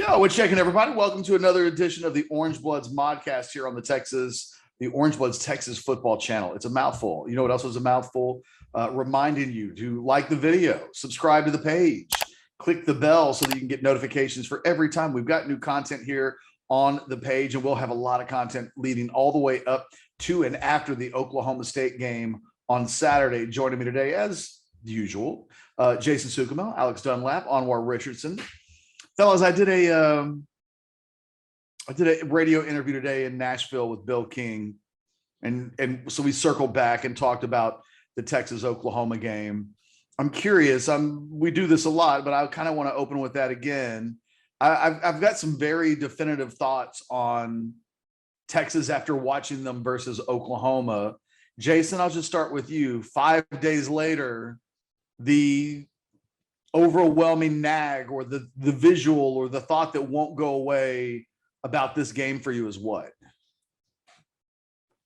Yo, what's checking, everybody? Welcome to another edition of the Orange Bloods Modcast here on the Orange Bloods Texas Football Channel. It's a mouthful. You know what else was a mouthful? Reminding you to like the video, subscribe to the page, click the bell so that you can get notifications for every time we've got new content here on the page, and we'll have a lot of content leading all the way up to and after the Oklahoma State game on Saturday. Joining me today, as usual, Jason Suchomel, Alex Dunlap, Anwar Richardson. Fellas, I did a radio interview today in Nashville with Bill King, and so we circled back and talked about the Texas-Oklahoma game. I'm curious. We do this a lot, but I kind of want to open with that again. I've got some very definitive thoughts on Texas after watching them versus Oklahoma. Jason, I'll just start with you. 5 days later, the overwhelming nag or the visual or the thought that won't go away about this game for you is what?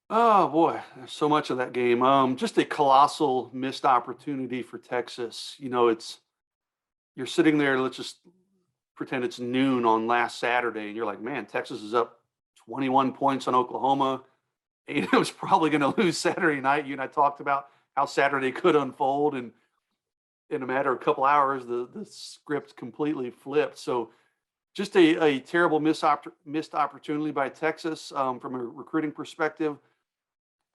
Oh boy, there's so much of that game. Just a colossal missed opportunity for Texas. You know, you're sitting there, let's just pretend it's noon on last Saturday, and you're like, man, Texas is up 21 points on Oklahoma. And it was probably going to lose Saturday night. You and I talked about how Saturday could unfold, and in a matter of a couple hours, the script completely flipped. So just a terrible missed opportunity by Texas from a recruiting perspective.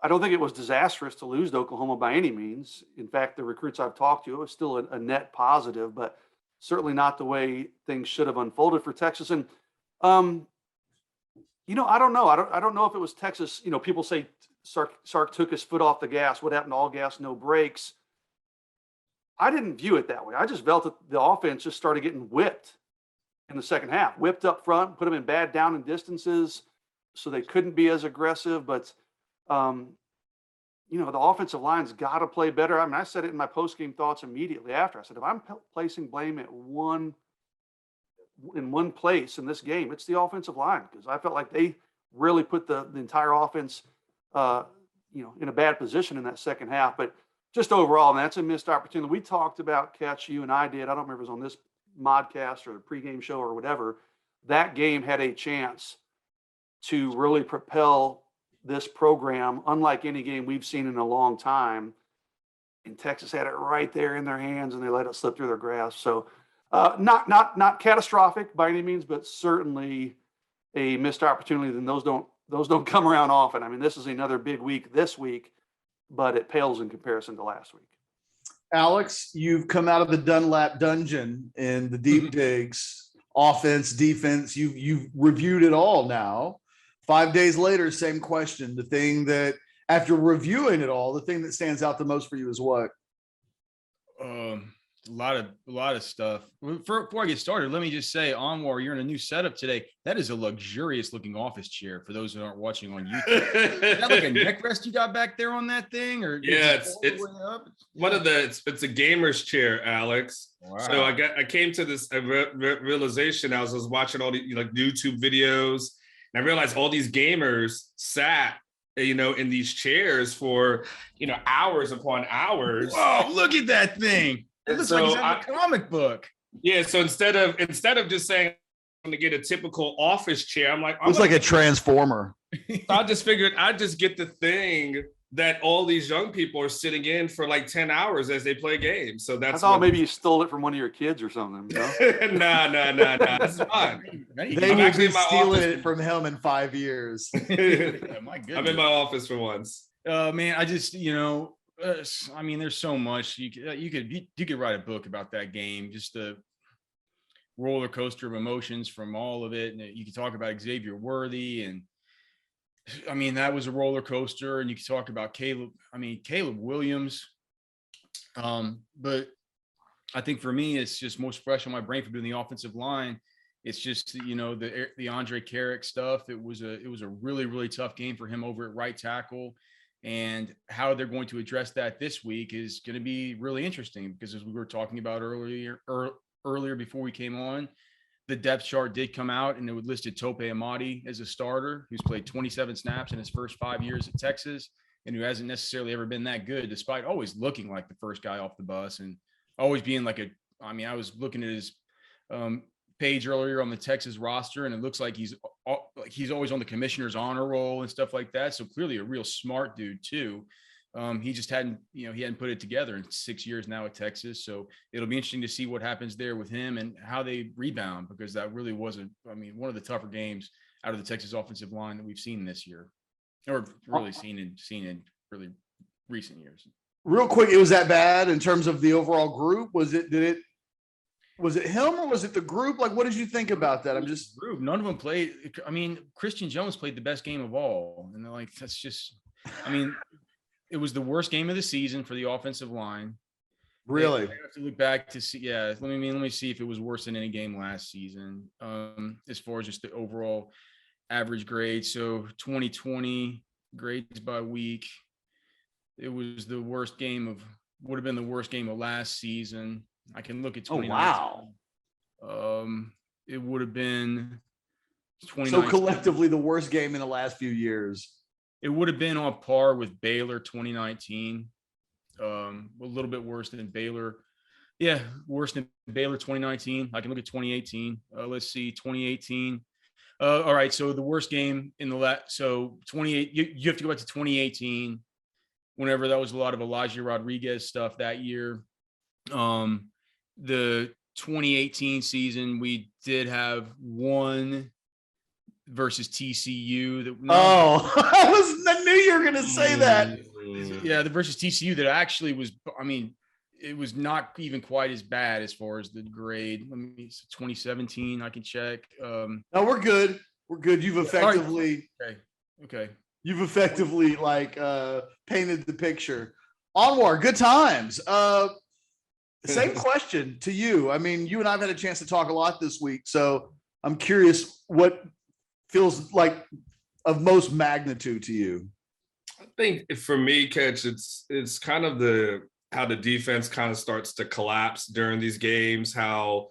I don't think it was disastrous to lose to Oklahoma by any means. In fact, the recruits I've talked to, it was still a net positive, but certainly not the way things should have unfolded for Texas. And, I don't know. I don't know if it was Texas. You know, people say Sark took his foot off the gas. What happened to all gas, no brakes? I didn't view it that way. I just felt that the offense just started getting whipped in the second half, whipped up front, put them in bad down and distances so they couldn't be as aggressive. But, the offensive line's got to play better. I mean, I said it in my post-game thoughts immediately after. I said, if I'm placing blame in one place in this game, it's the offensive line, because I felt like they really put the entire offense, in a bad position in that second half. But just overall, man, that's a missed opportunity. We talked about, Catch, you and I did. I don't remember if it was on this modcast or the pregame show or whatever. That game had a chance to really propel this program, unlike any game we've seen in a long time. And Texas had it right there in their hands, and they let it slip through their grasp. So, not catastrophic by any means, but certainly a missed opportunity. And those don't come around often. I mean, this is another big week this week, but it pales in comparison to last week. Alex, you've come out of the Dunlap dungeon in the deep digs, offense, defense. You've reviewed it all now. 5 days later, same question. The thing that, after reviewing it all, the thing that stands out the most for you is what? A lot of stuff. Before I get started, let me just say, Anwar, you're in a new setup today. That is a luxurious looking office chair for those who aren't watching on YouTube. Is that like a neck rest you got back there on that thing? Or yeah, it's a gamer's chair, Alex. Wow. So I came to this realization. I was watching all the YouTube videos, and I realized all these gamers sat in these chairs for hours upon hours. Whoa, look at that thing. It looks like it's out of a comic book. Yeah, so instead of just saying I'm gonna get a typical office chair, I'm like, it's like a transformer. I just figured I'd just get the thing that all these young people are sitting in for like 10 hours as they play games. So that's I thought maybe you stole it from one of your kids or something. No? Nah. That's fine. They will be stealing it from him in 5 years. Yeah, my goodness. I'm in my office for once. Man, I just, there's so much you could write a book about that game, just the roller coaster of emotions from all of it. And you could talk about Xavier Worthy, and that was a roller coaster. And you could talk about Caleb Williams. But I think for me, it's just most fresh on my brain for doing the offensive line. It's just, the Andre Carrick stuff. It was a really, really tough game for him over at right tackle. And how they're going to address that this week is going to be really interesting, because as we were talking about earlier before we came on, the depth chart did come out, and it listed Tope Amadi as a starter, who's played 27 snaps in his first 5 years at Texas, and who hasn't necessarily ever been that good, despite always looking like the first guy off the bus and always being like I was looking at his page earlier on the Texas roster, and it looks like he's always on the commissioner's honor roll and stuff like that. So clearly a real smart dude too. He just hadn't put it together in 6 years now at Texas. So it'll be interesting to see what happens there with him and how they rebound, because that really wasn't, one of the tougher games out of the Texas offensive line that we've seen this year, or really seen in really recent years. Real quick, it was that bad in terms of the overall group? Was it him or was it the group? Like, what did you think about that? Group. None of them played. Christian Jones played the best game of all. And like, that's just, it was the worst game of the season for the offensive line. Really? I have to look back to see. Yeah. Let me see if it was worse than any game last season. As far as just the overall average grade. So 2020 grades by week. It was the worst game would have been the worst game of last season. I can look at 2019. Oh, wow. It would have been 2019. So collectively the worst game in the last few years. It would have been on par with Baylor 2019. A little bit worse than Baylor. Yeah, worse than Baylor 2019. I can look at 2018. Let's see, 2018. All right, so the worst game in the so 28. You have to go back to 2018. Whenever that was a lot of Elijah Rodriguez stuff that year. The 2018 season, we did have one versus TCU. I knew you were going to say that. Yeah, the versus TCU that actually was, it was not even quite as bad as far as the grade. 2017, I can check. No, we're good. We're good. You've effectively... Okay. You've effectively painted the picture. Anwar, good times. Same question to you. You and I've had a chance to talk a lot this week, so I'm curious what feels like of most magnitude to you. I think for me, Ketch, it's kind of how the defense kind of starts to collapse during these games, how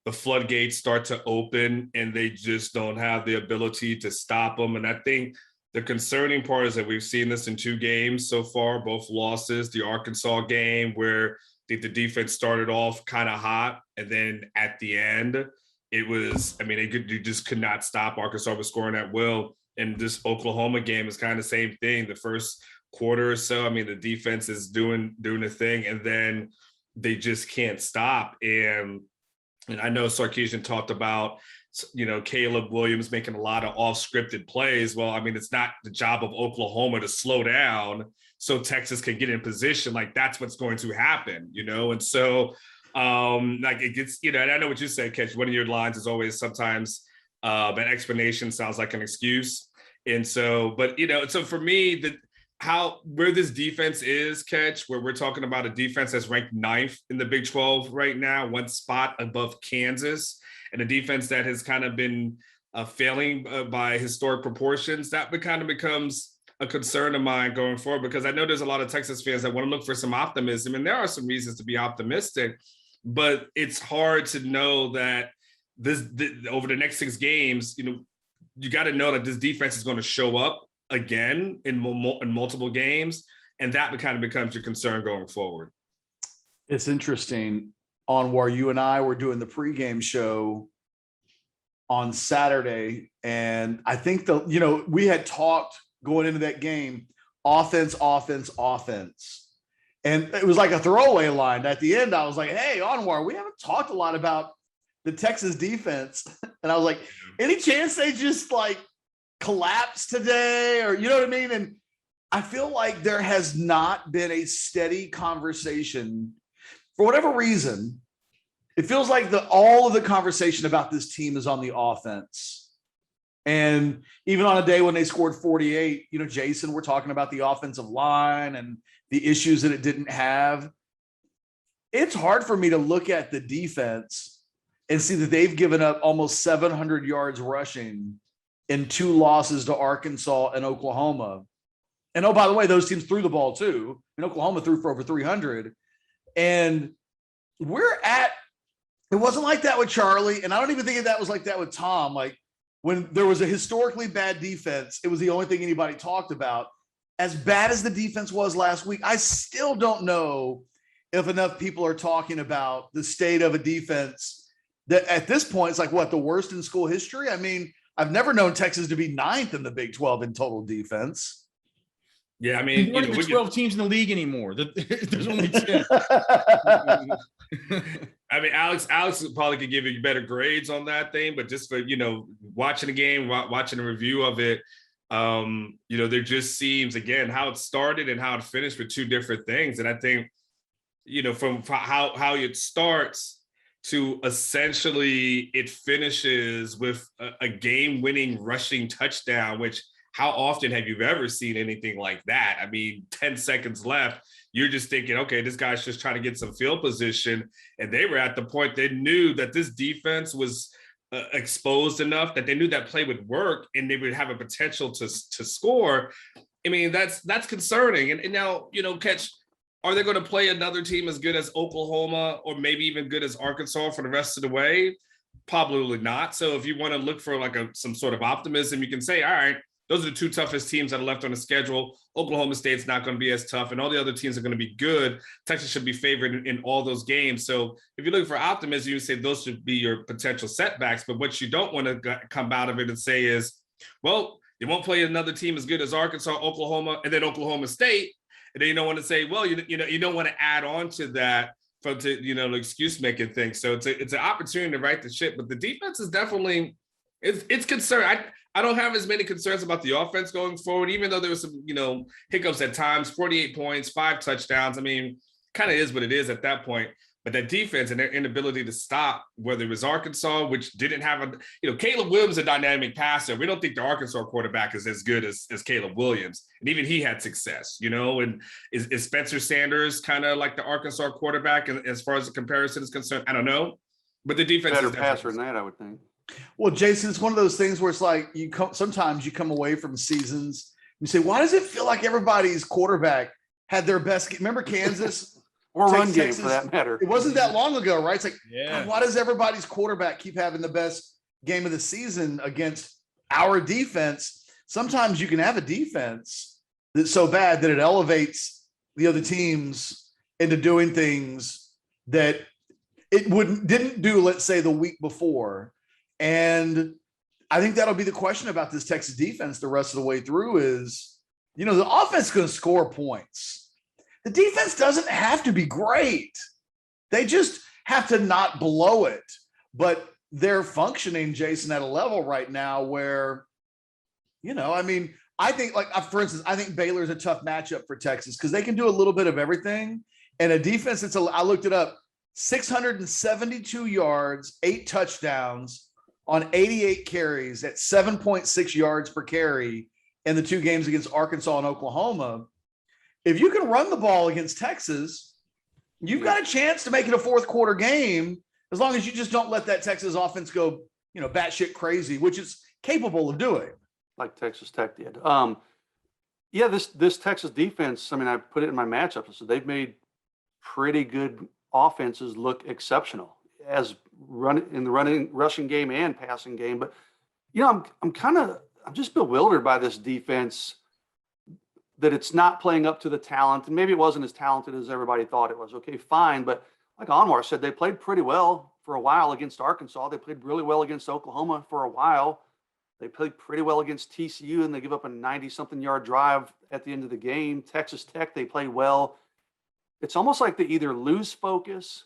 the floodgates start to open and they just don't have the ability to stop them. And I think the concerning part is that we've seen this in 2 games so far, both losses. The Arkansas game where the defense started off kind of hot, and then at the end, it was, you just could not stop. Arkansas was scoring at will. And this Oklahoma game is kind of the same thing. The first quarter or so, the defense is doing a thing, and then they just can't stop. And I know Sarkisian talked about, Caleb Williams making a lot of off-scripted plays. Well, it's not the job of Oklahoma to slow down so Texas can get in position. Like, that's what's going to happen, And so, it gets, and I know what you said, Ketch. One of your lines is always sometimes an explanation sounds like an excuse. And so, but, so for me, where this defense is, Ketch, where we're talking about a defense that's ranked 9th in the Big 12 right now, 1 spot above Kansas, and a defense that has kind of been failing by historic proportions, that kind of becomes a concern of mine going forward, because I know there's a lot of Texas fans that want to look for some optimism, and there are some reasons to be optimistic, but it's hard to know that this over the next 6 games, you got to know that this defense is going to show up again in multiple games, and that kind of becomes your concern going forward. It's interesting. Anwar, you and I were doing the pregame show on Saturday, and I think we had talked going into that game, offense, and it was like a throwaway line. At the end, I was like, "Hey, Anwar, we haven't talked a lot about the Texas defense," and I was like, "Any chance they just collapse today, or you know what I mean?" And I feel like there has not been a steady conversation. For whatever reason, it feels like all of the conversation about this team is on the offense. And even on a day when they scored 48, Jason, we're talking about the offensive line and the issues that it didn't have. It's hard for me to look at the defense and see that they've given up almost 700 yards rushing in 2 losses to Arkansas and Oklahoma. And oh, by the way, those teams threw the ball too. And Oklahoma threw for over 300. And it wasn't like that with Charlie. And I don't even think that was like that with Tom. Like, when there was a historically bad defense, it was the only thing anybody talked about. As bad as the defense was last week, I still don't know if enough people are talking about the state of a defense that at this point, it's like what, the worst in school history? I mean, I've never known Texas to be 9th in the Big 12 in total defense. Yeah, I mean, There's only 12 teams in the league anymore. There's only 10. I mean, Alex probably could give you better grades on that thing, but just for, watching the game, watching a review of it, there just seems, again, how it started and how it finished for two different things. And I think, from how it starts to essentially it finishes with a game-winning rushing touchdown, which how often have you ever seen anything like that? I mean, 10 seconds left, you're just thinking, okay, this guy's just trying to get some field position. And they were at the point they knew that this defense was exposed enough that they knew that play would work and they would have a potential to score. I mean, that's concerning. And now, Ketch, are they going to play another team as good as Oklahoma or maybe even good as Arkansas for the rest of the way? Probably not. So if you want to look for like some sort of optimism, you can say, all right, those are the two toughest teams that are left on the schedule. Oklahoma State's not going to be as tough, and all the other teams are going to be good. Texas should be favored in all those games. So if you're looking for optimism, you say those should be your potential setbacks. But what you don't want to come out of it and say is, well, you won't play another team as good as Arkansas, Oklahoma, and then Oklahoma State. And then you don't want to say, well, you don't want to add on to that the excuse making thing. So it's an opportunity to right the ship. But the defense is definitely it's concerned. I don't have as many concerns about the offense going forward, even though there was some, hiccups at times, 48 points, 5 touchdowns. I mean, kind of is what it is at that point. But that defense and their inability to stop, whether it was Arkansas, which didn't have Caleb Williams, a dynamic passer. We don't think the Arkansas quarterback is as good as Caleb Williams. And even he had success, and is Spencer Sanders kind of like the Arkansas quarterback as far as the comparison is concerned? I don't know. But the defense better is passer than that, I would think. Well, Jason, it's one of those things where it's like sometimes you come away from seasons, you say, why does it feel like everybody's quarterback had their best game? Remember Kansas? Or run game, Texas, for that matter. It wasn't that long ago, right? It's like, Yeah. God, why does everybody's quarterback keep having the best game of the season against our defense? Sometimes you can have a defense that's so bad that it elevates the other teams into doing things that it didn't do, let's say, the week before. And I think that'll be the question about this Texas defense the rest of the way through is, the offense is going to score points. The defense doesn't have to be great. They just have to not blow it. But they're functioning, Jason, at a level right now where, I think, for instance, I think Baylor's a tough matchup for Texas because they can do a little bit of everything. And a defense I looked it up, 672 yards, 8 touchdowns on 88 carries at 7.6 yards per carry in the 2 games against Arkansas and Oklahoma. If you can run the ball against Texas, you've got a chance to make it a fourth quarter game, as long as you just don't let that Texas offense go, batshit crazy, which it's capable of doing. Like Texas Tech did. This Texas defense, I put it in my matchup. So they've made pretty good offenses look exceptional as rushing game and passing game. But, I'm just bewildered by this defense, that it's not playing up to the talent. And maybe it wasn't as talented as everybody thought it was. Okay, fine. But like Anwar said, they played pretty well for a while against Arkansas. They played really well against Oklahoma for a while. They played pretty well against TCU, and they give up a 90-something yard drive at the end of the game. Texas Tech, they played well. It's almost like they either lose focus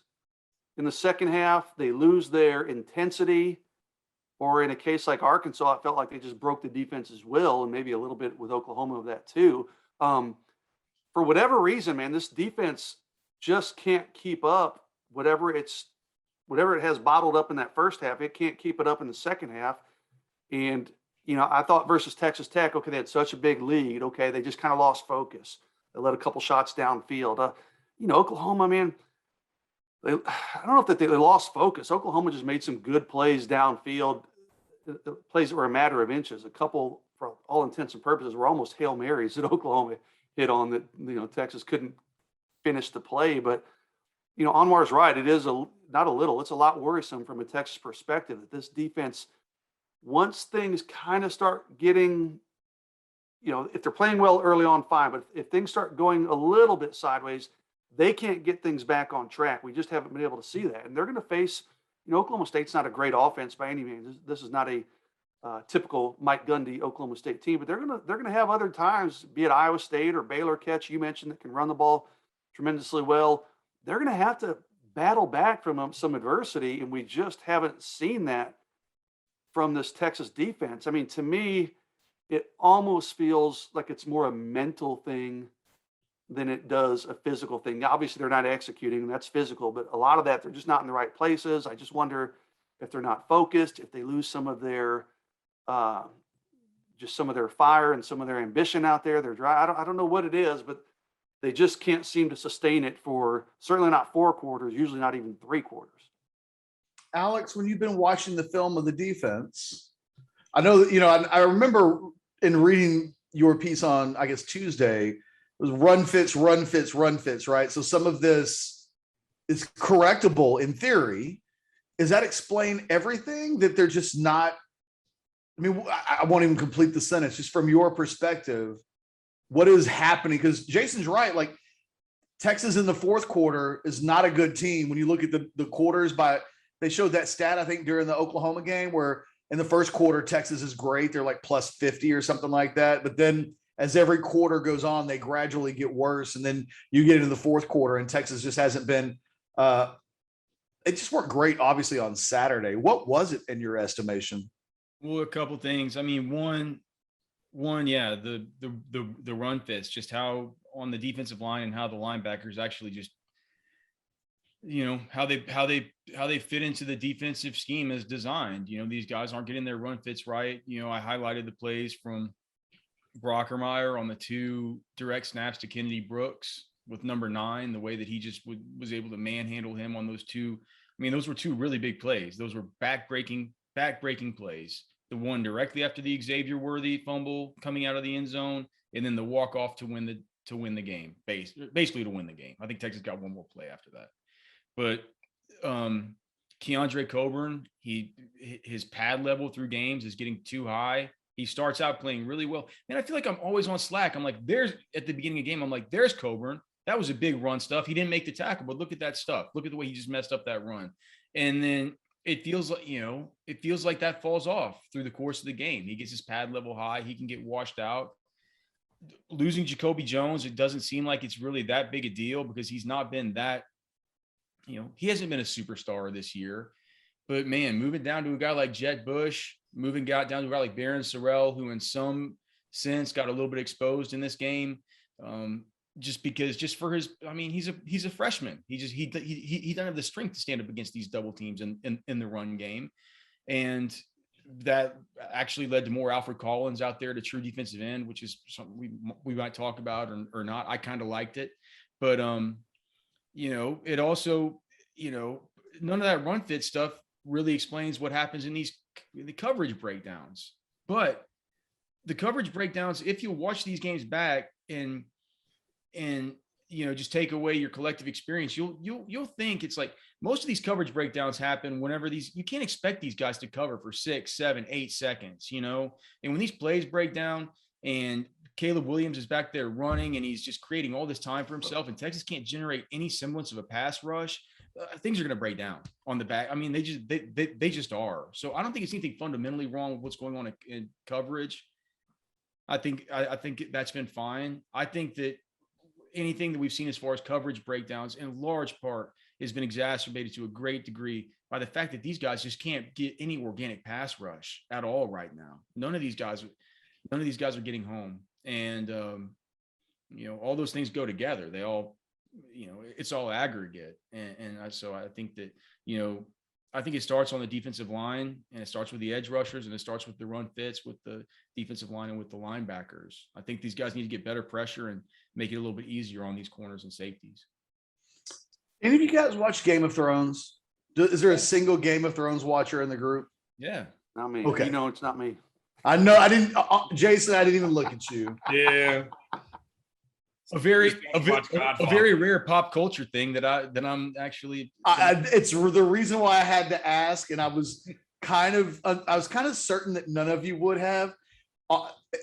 in the second half, they lose their intensity, or in a case like Arkansas, it felt like they just broke the defense's will, and maybe a little bit with Oklahoma of that too. For whatever reason, man, this defense just can't keep up whatever it has bottled up in that first half. It can't keep it up in the second half. And, I thought versus Texas Tech, okay, they had such a big lead. Okay, they just kind of lost focus. They let a couple shots downfield. Oklahoma, man, I don't know if they lost focus. Oklahoma just made some good plays downfield, plays that were a matter of inches. A couple, for all intents and purposes, were almost Hail Marys that Oklahoma hit on that, Texas couldn't finish the play. But, Anwar's right. It is not a little. It's a lot worrisome from a Texas perspective that this defense, once things kind of start getting, if they're playing well early on, fine. But if things start going a little bit sideways, they can't get things back on track. We just haven't been able to see that. And they're going to face Oklahoma State's not a great offense by any means. This is not a typical Mike Gundy Oklahoma State team, but they're gonna have other times, be it Iowa State or Baylor Ketch, you mentioned, that can run the ball tremendously well. They're gonna have to battle back from some adversity, and we just haven't seen that from this Texas defense. I mean, to me, it almost feels like it's more a mental thing than it does a physical thing. Now, obviously, they're not executing, and that's physical, but a lot of that, they're just not in the right places. I just wonder if they're not focused, if they lose some of their just some of their fire and some of their ambition out there. They're dry. I don't know what it is, but they just can't seem to sustain it for certainly not 4 quarters, usually not even 3 quarters. Alex, when you've been watching the film of the defense, I know that, I remember in reading your piece on, I guess, Tuesday, it was run fits, right? So some of this is correctable in theory. Does that explain everything, that they're just not? I mean, I won't even complete the sentence. Just from your perspective, what is happening? Because Jason's right. Like, Texas in the fourth quarter is not a good team. When you look at the quarters, they showed that stat, I think, during the Oklahoma game, where in the first quarter, Texas is great. They're like plus 50 or something like that. But then as every quarter goes on, they gradually get worse. And then you get into the fourth quarter, and Texas just hasn't been it just worked great, obviously, on Saturday. What was it in your estimation? Well, a couple things. I mean, one, yeah, the run fits, just how on the defensive line and how the linebackers actually just, how they fit into the defensive scheme as designed. These guys aren't getting their run fits right. I highlighted the plays from Brockermeyer on the 2 direct snaps to Kennedy Brooks with number 9, the way that he just was able to manhandle him on those 2. I mean, those were 2 really big plays. Those were back-breaking plays. The one directly after the Xavier Worthy fumble coming out of the end zone, and then the walk-off to win the game, basically to win the game. I think Texas got one more play after that. But Keandre Coburn, his pad level through games is getting too high. He starts out playing really well. And I feel like I'm always on Slack. I'm like, at the beginning of the game, I'm like, there's Coburn. That was a big run stuff. He didn't make the tackle, but look at that stuff. Look at the way he just messed up that run. And then it feels like that falls off through the course of the game. He gets his pad level high. He can get washed out. Losing Jacoby Jones, it doesn't seem like it's really that big a deal, because he's not been that, he hasn't been a superstar this year. But man, moving down to a guy like Jett Bush, moving down to a guy like Barron Sorrell, who in some sense got a little bit exposed in this game, just for his, I mean, he's a freshman. He doesn't have the strength to stand up against these double teams in the run game. And that actually led to more Alfred Collins out there to true defensive end, which is something we might talk about or not. I kind of liked it, but it also, none of that run fit stuff really explains what happens in the coverage breakdowns. But the coverage breakdowns, if you watch these games back and just take away your collective experience, you'll think it's like most of these coverage breakdowns happen whenever you can't expect these guys to cover for 6, 7, 8 seconds, and when these plays break down and Caleb Williams is back there running and he's just creating all this time for himself, and Texas can't generate any semblance of a pass rush, things are going to break down on the back. I mean, they just are. So I don't think it's anything fundamentally wrong with what's going on in coverage. I think that's been fine. I think that anything that we've seen as far as coverage breakdowns, in large part, has been exacerbated to a great degree by the fact that these guys just can't get any organic pass rush at all right now. None of these guys are getting home, and all those things go together. They all, it's all aggregate, and so I think that I think it starts on the defensive line, and it starts with the edge rushers, and it starts with the run fits with the defensive line and with the linebackers. I think these guys need to get better pressure and make it a little bit easier on these corners and safeties. Any of you guys watch Game of Thrones? Is there a single Game of Thrones watcher in the group? Yeah. Not me. Okay. It's not me. I know. I didn't. Jason, I didn't even look at you. Yeah. A very rare pop culture thing that I'm actually. It's the reason why I had to ask, and I was kind of certain that none of you would have.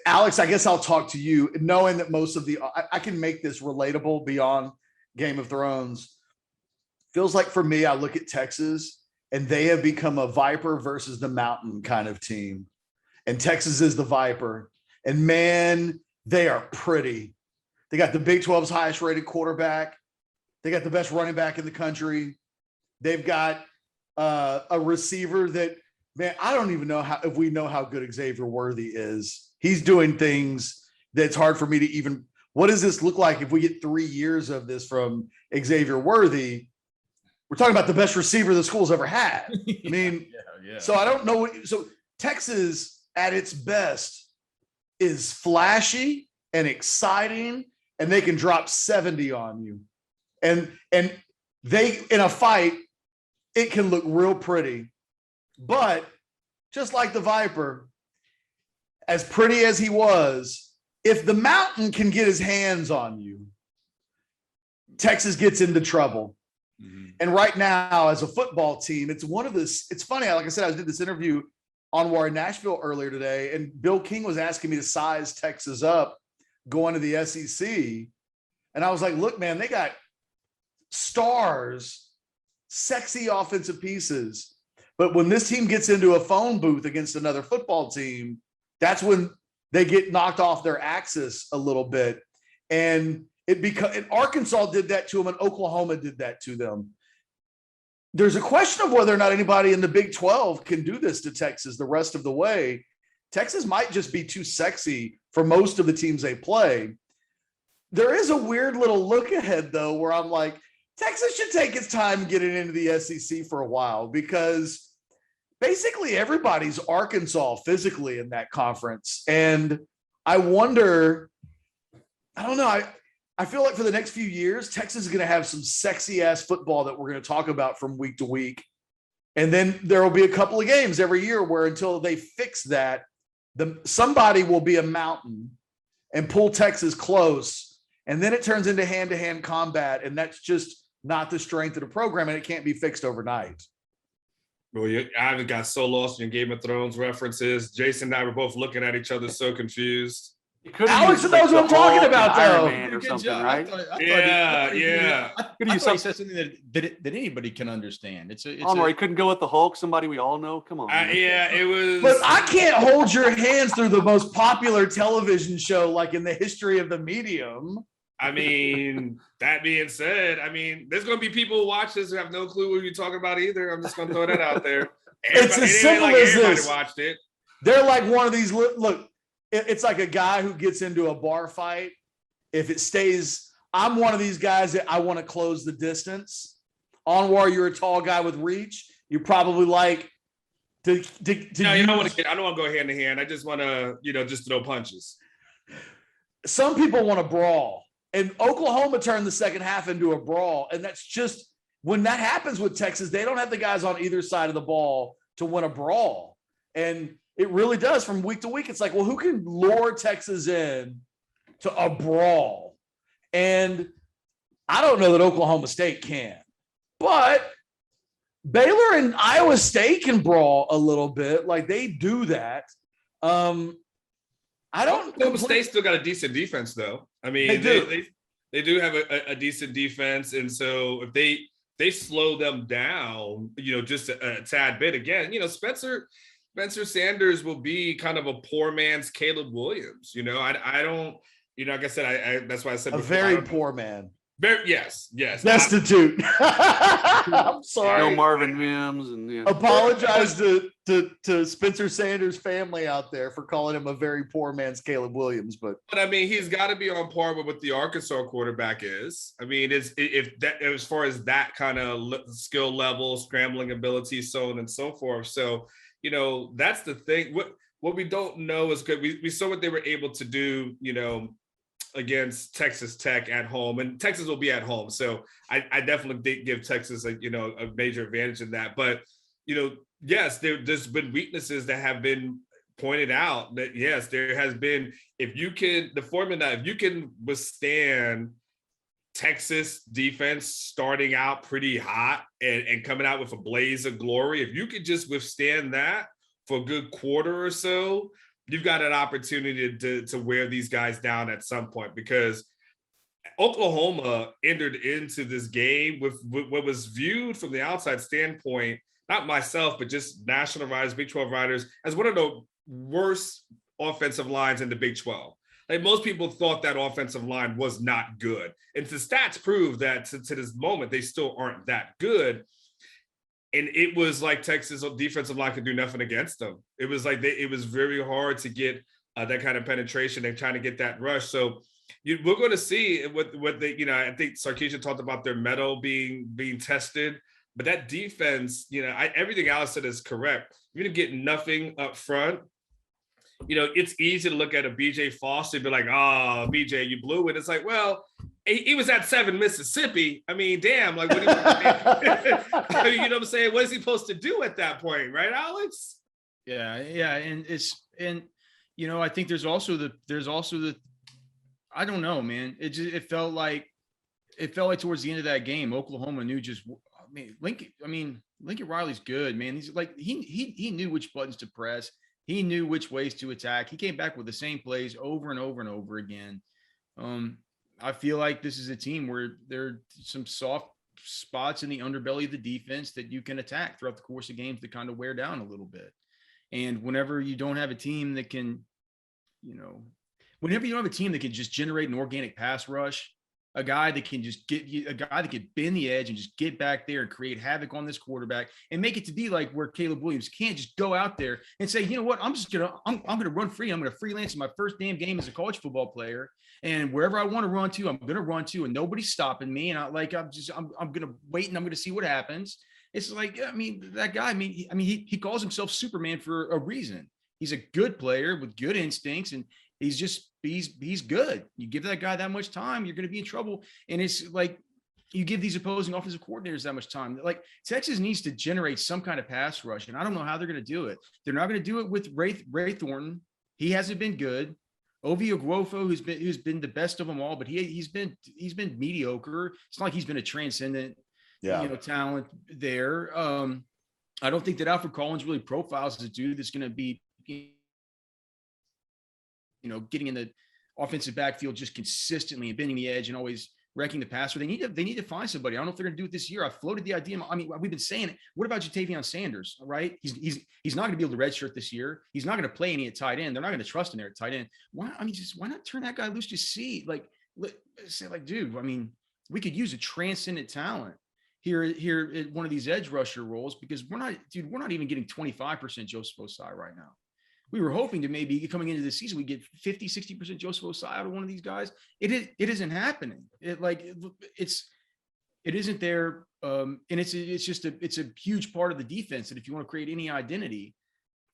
Alex, I guess I'll talk to you, knowing that most of I can make this relatable beyond Game of Thrones. Feels like for me, I look at Texas and they have become a Viper versus the Mountain kind of team. And Texas is the Viper. And man, they are pretty. They got the Big 12's highest rated quarterback. They got the best running back in the country. They've got a receiver that, man, I don't even know if we know how good Xavier Worthy is. He's doing things that's hard for me to even, what does this look like if we get 3 years of this from Xavier Worthy? We're talking about the best receiver the school's ever had. I mean, so I don't know. So Texas at its best is flashy and exciting, and they can drop 70 on you. And they, in a fight, it can look real pretty. But just like the Viper, as pretty as he was, if the Mountain can get his hands on you, Texas gets into trouble. Mm-hmm. And right now, as a football team, it's funny, like I said, I did this interview on Anwar in Nashville earlier today, and Bill King was asking me to size Texas up going to the SEC. And I was like, look, man, they got stars, sexy offensive pieces. But when this team gets into a phone booth against another football team, that's when they get knocked off their axis a little bit. And and Arkansas did that to them, and Oklahoma did that to them. There's a question of whether or not anybody in the Big 12 can do this to Texas the rest of the way. Texas might just be too sexy for most of the teams they play. There is a weird little look ahead, though, where I'm like, Texas should take its time getting into the SEC for a while, because basically everybody's Arkansas physically in that conference. And I wonder, I don't know, I feel like for the next few years, Texas is going to have some sexy ass football that we're going to talk about from week to week. And then there will be a couple of games every year where, until they fix that, somebody will be a Mountain and pull Texas close. And then it turns into hand-to-hand combat. And that's just not the strength of the program, and it can't be fixed overnight. Well, I got so lost in Game of Thrones references. Jason and I were both looking at each other so confused. Alex knows what I'm talking about, though. Or something, right? I thought he said something that anybody can understand. He couldn't go with the Hulk, somebody we all know. Come on. It was. But I can't hold your hands through the most popular television show, like in the history of the medium. I mean, that being said, there's going to be people who watch this who have no clue what you're talking about either. I'm just going to throw that out there. It's as simple as this. Watched it. They're like one of these, look, it's like a guy who gets into a bar fight. If it stays, I'm one of these guys that I want to close the distance. Anwar, you're a tall guy with reach. You probably like to no, I don't want to go hand to hand. I just want to, just throw punches. Some people want to brawl. And Oklahoma turned the second half into a brawl. And that's just, when that happens with Texas, they don't have the guys on either side of the ball to win a brawl. And it really does from week to week. It's like, well, who can lure Texas in to a brawl? And I don't know that Oklahoma State can. But Baylor and Iowa State can brawl a little bit. Like, they do that. Oklahoma State still got a decent defense, though. They do have a decent defense, and so if they slow them down, just a tad bit again, Spencer Sanders will be kind of a poor man's Caleb Williams. I don't, like I said, that's why I said a before, very poor man. Yes. Destitute. I'm sorry. No Marvin Mims and apologize to Spencer Sanders' family out there for calling him a very poor man's Caleb Williams, but he's got to be on par with what the Arkansas quarterback is. As far as that kind of skill level, scrambling ability, so on and so forth. So that's the thing. What we don't know is good. We saw what they were able to do. Against Texas Tech at home, and Texas will be at home. So I definitely did give Texas a major advantage in that. But, yes, there's been weaknesses that have been pointed out that, yes, there has been, if you can withstand Texas defense starting out pretty hot and coming out with a blaze of glory, if you could just withstand that for a good quarter or so, you've got an opportunity to wear these guys down at some point, because Oklahoma entered into this game with what was viewed from the outside standpoint, not myself, but just national writers, Big 12 writers, as one of the worst offensive lines in the Big 12. Like most people thought that offensive line was not good. And the stats prove that to this moment, they still aren't that good. And it was like Texas defensive line could do nothing against them. It was like it was very hard to get that kind of penetration and trying to get that rush. So we're going to see what they, I think Sarkisian talked about their metal being tested, but that defense, everything Alex said is correct. You're going to get nothing up front. It's easy to look at a BJ Foster and be like, oh, BJ, you blew it. It's like, well, he was at 7 Mississippi. I mean, damn, like, what do you, you know what I'm saying? What is he supposed to do at that point? Right, Alex? Yeah. And I think there's also the, I don't know, man. It felt like towards the end of that game, Oklahoma knew Lincoln Riley's good, man. He's like, he knew which buttons to press. He knew which ways to attack. He came back with the same plays over and over and over again. I feel like this is a team where there are some soft spots in the underbelly of the defense that you can attack throughout the course of games to kind of wear down a little bit. And whenever you don't have a team that can, just generate an organic pass rush, a guy that can just bend the edge and just get back there and create havoc on this quarterback and make it to be like where Caleb Williams can't just go out there and say, you know what, I'm going to run free. I'm going to freelance in my first damn game as a college football player. And wherever I want to run to, I'm going to run to, and nobody's stopping me. And I'm going to wait and I'm going to see what happens. It's like, that guy, he calls himself Superman for a reason. He's a good player with good instincts, and he's good. You give that guy that much time, you're going to be in trouble. And it's like, you give these opposing offensive coordinators that much time. Like, Texas needs to generate some kind of pass rush, and I don't know how they're going to do it. They're not going to do it with Ray Thornton. He hasn't been good. Ovi Oguofo, who's been the best of them all, but he's been mediocre. It's not like he's been a transcendent, talent there. I don't think that Alfred Collins really profiles as a dude that's going to be, getting in the offensive backfield just consistently and bending the edge and always wrecking the passer. They need to find somebody. I don't know if they're going to do it this year. I floated the idea. We've been saying it. What about Jatavion Sanders? Right? He's not going to be able to redshirt this year. He's not going to play any at tight end. They're not going to trust him there at tight end. Why not turn that guy loose? Just see, dude. We could use a transcendent talent here at one of these edge rusher roles, because we're not even getting 25% Joseph Osai right now. We were hoping to maybe coming into the season, we get 50, 60% Joseph Osai out of one of these guys. It isn't happening. It isn't there. And it's a huge part of the defense that if you want to create any identity,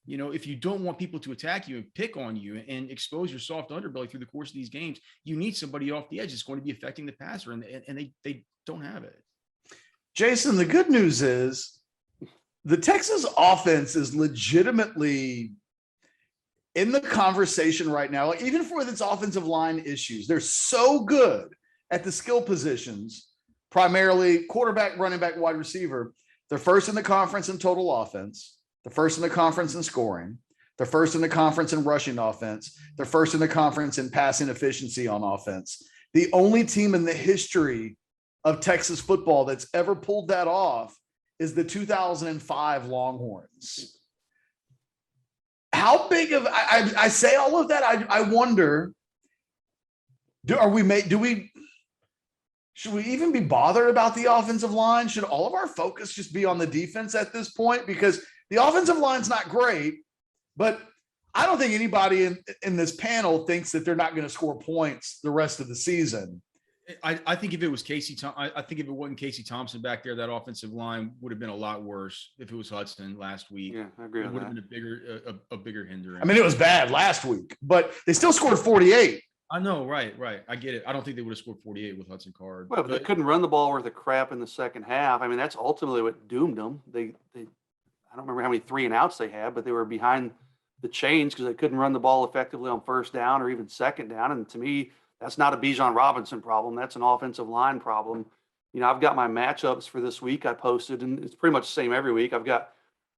if you don't want people to attack you and pick on you and expose your soft underbelly through the course of these games, you need somebody off the edge that's going to be affecting the passer, and they don't have it. Jason, the good news is the Texas offense is legitimately in the conversation right now. Like, even for its offensive line issues, they're so good at the skill positions, primarily quarterback, running back, wide receiver. They're first in the conference in total offense. They're first in the conference in scoring. They're first in the conference in rushing offense. They're first in the conference in passing efficiency on offense. The only team in the history of Texas football that's ever pulled that off is the 2005 Longhorns. How big of, I say all of that, I wonder, should we even be bothered about the offensive line? Should all of our focus just be on the defense at this point? Because the offensive line's not great, but I don't think anybody in this panel thinks that they're not going to score points the rest of the season. I think if it was I think if it wasn't Casey Thompson back there, that offensive line would have been a lot worse. If it was Hudson last week, yeah, I agree. It would have been a bigger hindrance. It was bad last week, but they still scored 48. I know, right. I get it. I don't think they would have scored 48 with Hudson Card. Well, but they couldn't run the ball worth of crap in the second half. That's ultimately what doomed them. They I don't remember how many 3 and outs they had, but they were behind the chains because they couldn't run the ball effectively on first down or even second down. And to me, that's not a Bijan Robinson problem. That's an offensive line problem. I've got my matchups for this week I posted, and it's pretty much the same every week. I've got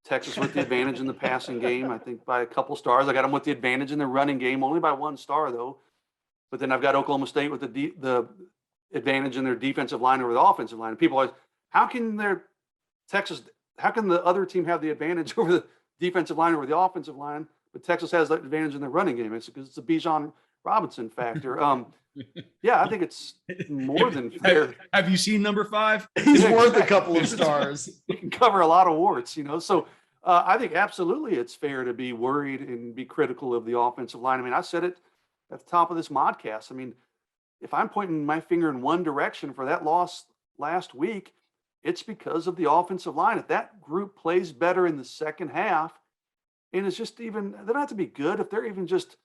Texas with the advantage in the passing game, I think by a couple stars. I got them with the advantage in the running game, only by 1 star though. But then I've got Oklahoma State with the advantage in their defensive line over the offensive line. And people always, how can their Texas how can the other team have the advantage over the defensive line or the offensive line, but Texas has that advantage in their running game? It's because it's a Bijan Robinson factor. Yeah, I think it's more than fair. Have you seen number 5? He's worth a couple of stars. He can cover a lot of warts, you know. So I think absolutely it's fair to be worried and be critical of the offensive line. I mean, I said it at the top of this modcast. I mean, if I'm pointing my finger in one direction for that loss last week, it's because of the offensive line. If that group plays better in the second half, and it's just even, they don't have to be good. If they're even just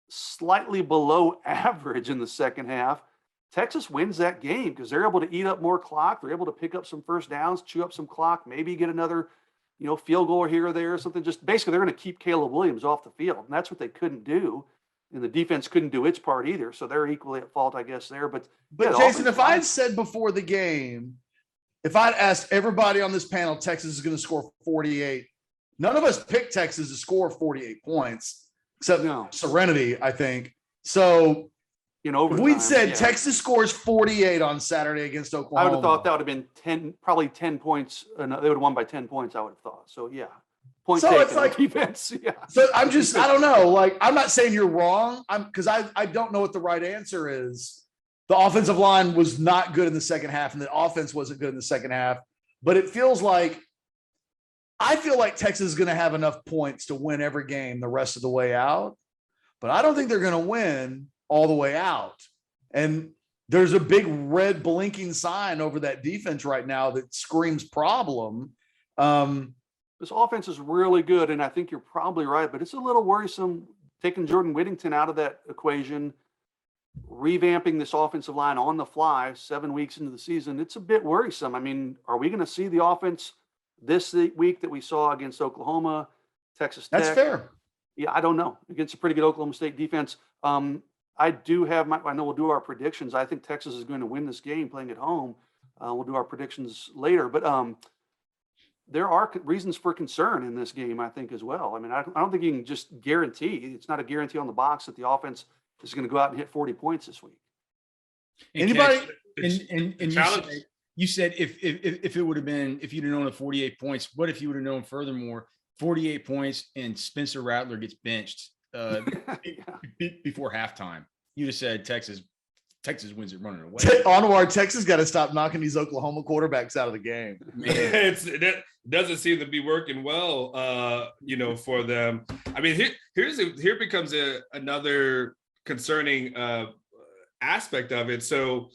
slightly below average in the second half, Texas wins that game because they're able to eat up more clock. They're able to pick up some first downs, chew up some clock, maybe get another, you know, field goal here or there or something. Just basically, they're going to keep Caleb Williams off the field, and that's what they couldn't do. And the defense couldn't do its part either, so they're equally at fault, I guess, there. But yeah, Jason, if I had said before the game, if I'd asked everybody on this panel, Texas is going to score 48, none of us picked Texas to score 48 points, except Serenity, I think. So, you know, if we'd said Texas scores 48 on Saturday against Oklahoma, I would have thought that would have been probably 10 points. They would have won by 10 points, I would have thought. So, yeah. Point so taken, it's like defense. Yeah. So I'm just, I don't know. Like, I'm not saying you're wrong. Because I don't know what the right answer is. The offensive line was not good in the second half, and the offense wasn't good in the second half. But it feels like, I feel like Texas is going to have enough points to win every game the rest of the way out. But I don't think they're going to win all the way out. And there's a big red blinking sign over that defense right now that screams problem. This offense is really good, and I think you're probably right, but it's a little worrisome taking Jordan Whittington out of that equation, revamping this offensive line on the fly 7 weeks into the season. It's a bit worrisome. I mean, are we going to see the offense this week that we saw against Oklahoma, Texas Tech? That's fair. Yeah, I don't know. Against a pretty good Oklahoma State defense. I do have I know we'll do our predictions. I think Texas is going to win this game playing at home. We'll do our predictions later, but there are reasons for concern in this game, I think, as well. I mean, I don't think you can just guarantee. It's not a guarantee on the box that the offense is going to go out and hit 40 points this week. Anybody? You said if it would have been, if you'd have known the 48 points, what if you would have known furthermore 48 points and Spencer Rattler gets benched before halftime? You'd have said Texas wins it running away. Anwar, Texas got to stop knocking these Oklahoma quarterbacks out of the game. That doesn't seem to be working well, for them. I mean, here becomes another concerning aspect of it. So,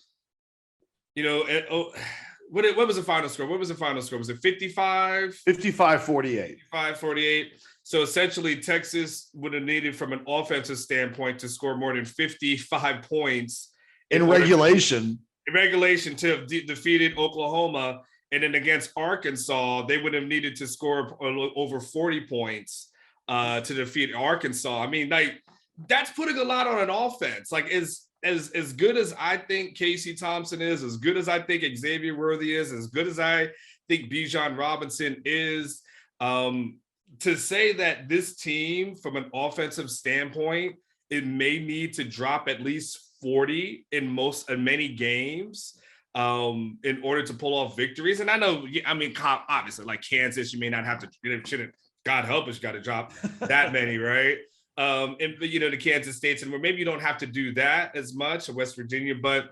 what was the final score? What was the final score? Was it 55? 55-48. 55-48. So essentially, Texas would have needed, from an offensive standpoint, to score more than 55 points in regulation. To defeated Oklahoma, and then against Arkansas, they would have needed to score over 40 points to defeat Arkansas. I mean, like, that's putting a lot on an offense. Like, as good as I think Casey Thompson is, as good as I think Xavier Worthy is, as good as I think Bijan Robinson is, to say that this team, from an offensive standpoint, it may need to drop at least 40 in many games in order to pull off victories. And I know, I mean, obviously, like Kansas, you may not have to, shouldn't, God help us, got to drop that many, right? And the Kansas States, and where maybe you don't have to do that as much, or West Virginia, but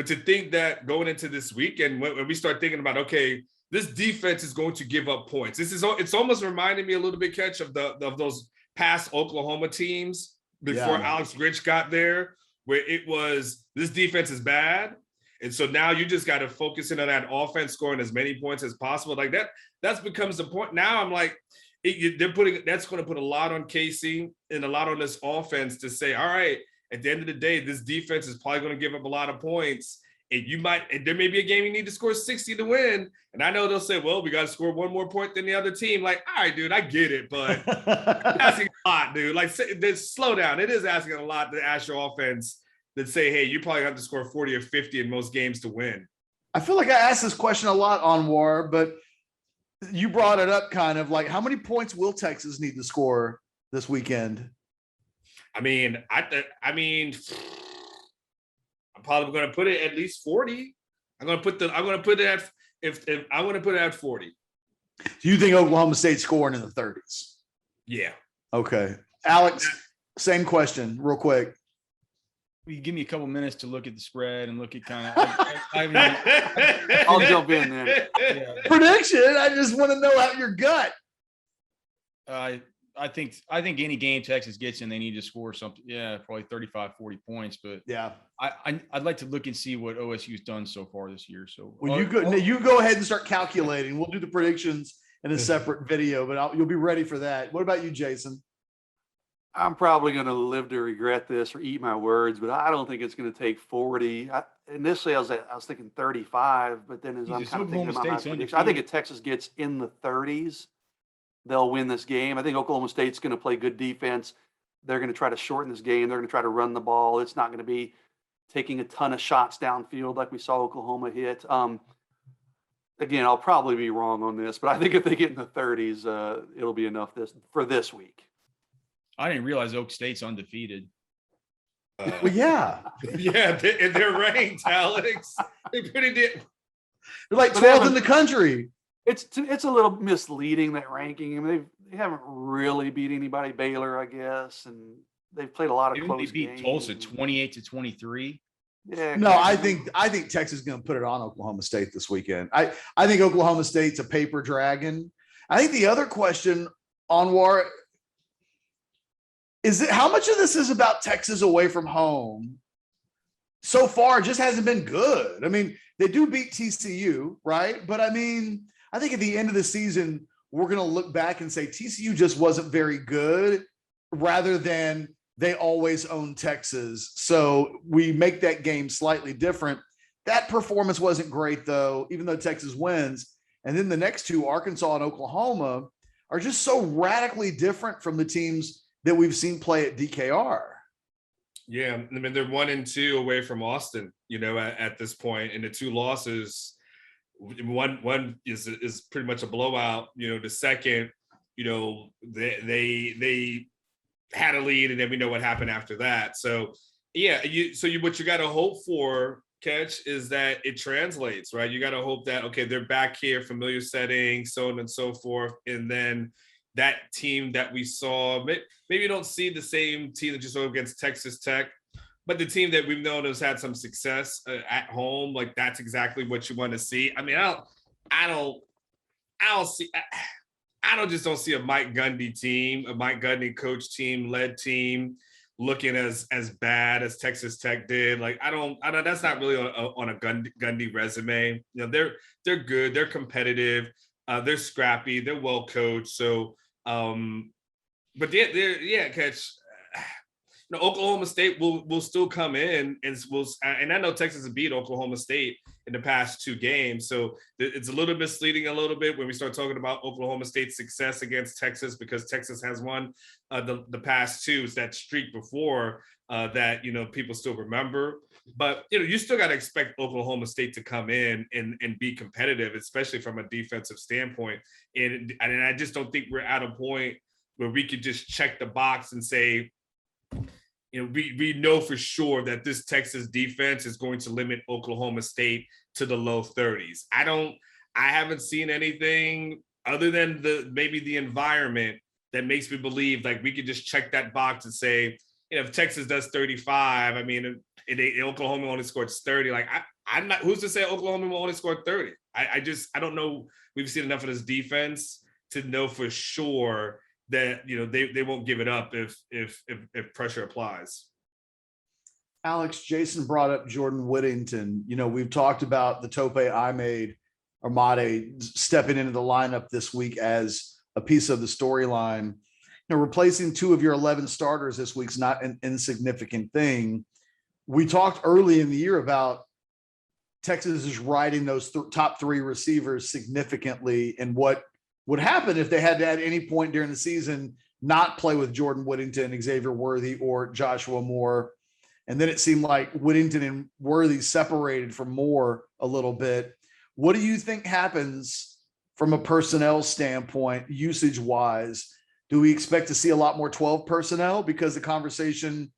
to think that going into this weekend, when we start thinking about, okay, this defense is going to give up points. It's almost reminding me a little bit, Ketch, of those past Oklahoma teams before Alex Rich got there, where it was, this defense is bad. And so now you just got to focus in on that offense, scoring as many points as possible. Like that becomes the point. Now I'm like, that's going to put a lot on Casey and a lot on this offense to say, all right, at the end of the day, this defense is probably going to give up a lot of points. And there may be a game you need to score 60 to win. And I know they'll say, well, we got to score one more point than the other team. Like, all right, dude, I get it, but asking a lot, dude. Like, slow down. It is asking a lot to ask your offense that say, hey, you probably have to score 40 or 50 in most games to win. I feel like I asked this question a lot, Anwar, but you brought it up kind of like, how many points will Texas need to score this weekend? I mean, I'm probably going to put it at least 40. I'm going to put it at 40. Do you think Oklahoma State's scoring in the 30s? Yeah. Okay. Alex, same question real quick. Will you give me a couple minutes to look at the spread and look at kind of I'll jump in then. yeah. Prediction. I just want to know out your gut. I think any game Texas gets in, they need to score something. Yeah, probably 35, 40 points. But Yeah. I'd like to look and see what OSU's done so far this year. So Well, you go ahead and start calculating. We'll do the predictions in a separate video, but you'll be ready for that. What about you, Jason? I'm probably going to live to regret this or eat my words, but I don't think it's going to take 40. Initially, I was thinking 35, but then as I'm kind of thinking about my prediction, I think if Texas gets in the 30s, they'll win this game. I think Oklahoma State's going to play good defense. They're going to try to shorten this game. They're going to try to run the ball. It's not going to be taking a ton of shots downfield like we saw Oklahoma hit. Again, I'll probably be wrong on this, but I think if they get in the 30s, it'll be enough for this week. I didn't realize Oak State's undefeated. Well, yeah. Yeah, they're ranked, Alex. They're pretty They're like 12th in the country. It's a little misleading, that ranking. I mean, they haven't really beat anybody. Baylor, I guess, and they've played a lot of close games. They beat Tulsa 28-23. Yeah. No, I think Texas is going to put it on Oklahoma State this weekend. I think Oklahoma State's a paper dragon. I think the other question, Anwar, is it how much of this is about Texas away from home? So far, it just hasn't been good. I mean, they do beat TCU, right? But I mean, I think at the end of the season, we're going to look back and say TCU just wasn't very good, rather than they always own Texas. So we make that game slightly different. That performance wasn't great, though, even though Texas wins. And then the next two, Arkansas and Oklahoma, are just so radically different from the teams that we've seen play at DKR. Yeah, I mean, they're 1-2 away from Austin, at this point, and the two losses, one is pretty much a blowout. The second, they had a lead, and then we know what happened after that. So yeah, what you got to hope for, Ketch, is that it translates, right? You got to hope that, okay, they're back here, familiar setting, so on and so forth, and then that team that we saw, maybe you don't see the same team that you saw against Texas Tech, but the team that we've known has had some success at home, like that's exactly what you want to see. I mean, I don't see a Mike Gundy team, a Mike Gundy coach team, led team looking as bad as Texas Tech did. Like, I don't, that's not really on a Gundy resume. They're good. They're competitive. They're scrappy. They're well coached. So, but they're Catch. Oklahoma State will still come in and I know Texas has beat Oklahoma State in the past two games. So it's a little misleading a little bit when we start talking about Oklahoma State's success against Texas, because Texas has won the past two. It's that streak before that, people still remember. But, you still got to expect Oklahoma State to come in and be competitive, especially from a defensive standpoint. And I just don't think we're at a point where we could just check the box and say, we know for sure that this Texas defense is going to limit Oklahoma State to the low 30s. I haven't seen anything other than maybe the environment that makes me believe like we could just check that box and say, if Texas does 35, I mean, Oklahoma only scored 30. Like, I'm not, who's to say Oklahoma will only score 30? I don't know. We've seen enough of this defense to know for sure that, they won't give it up if pressure applies. Alex, Jason brought up Jordan Whittington. We've talked about the Tope Armade stepping into the lineup this week as a piece of the storyline. Replacing two of your 11 starters this week's not an insignificant thing. We talked early in the year about Texas is riding those top three receivers significantly, and what would happen if they had to, at any point during the season, not play with Jordan Whittington, Xavier Worthy, or Joshua Moore. And then it seemed like Whittington and Worthy separated from Moore a little bit. What do you think happens from a personnel standpoint, usage-wise? Do we expect to see a lot more 12 personnel, because the conversation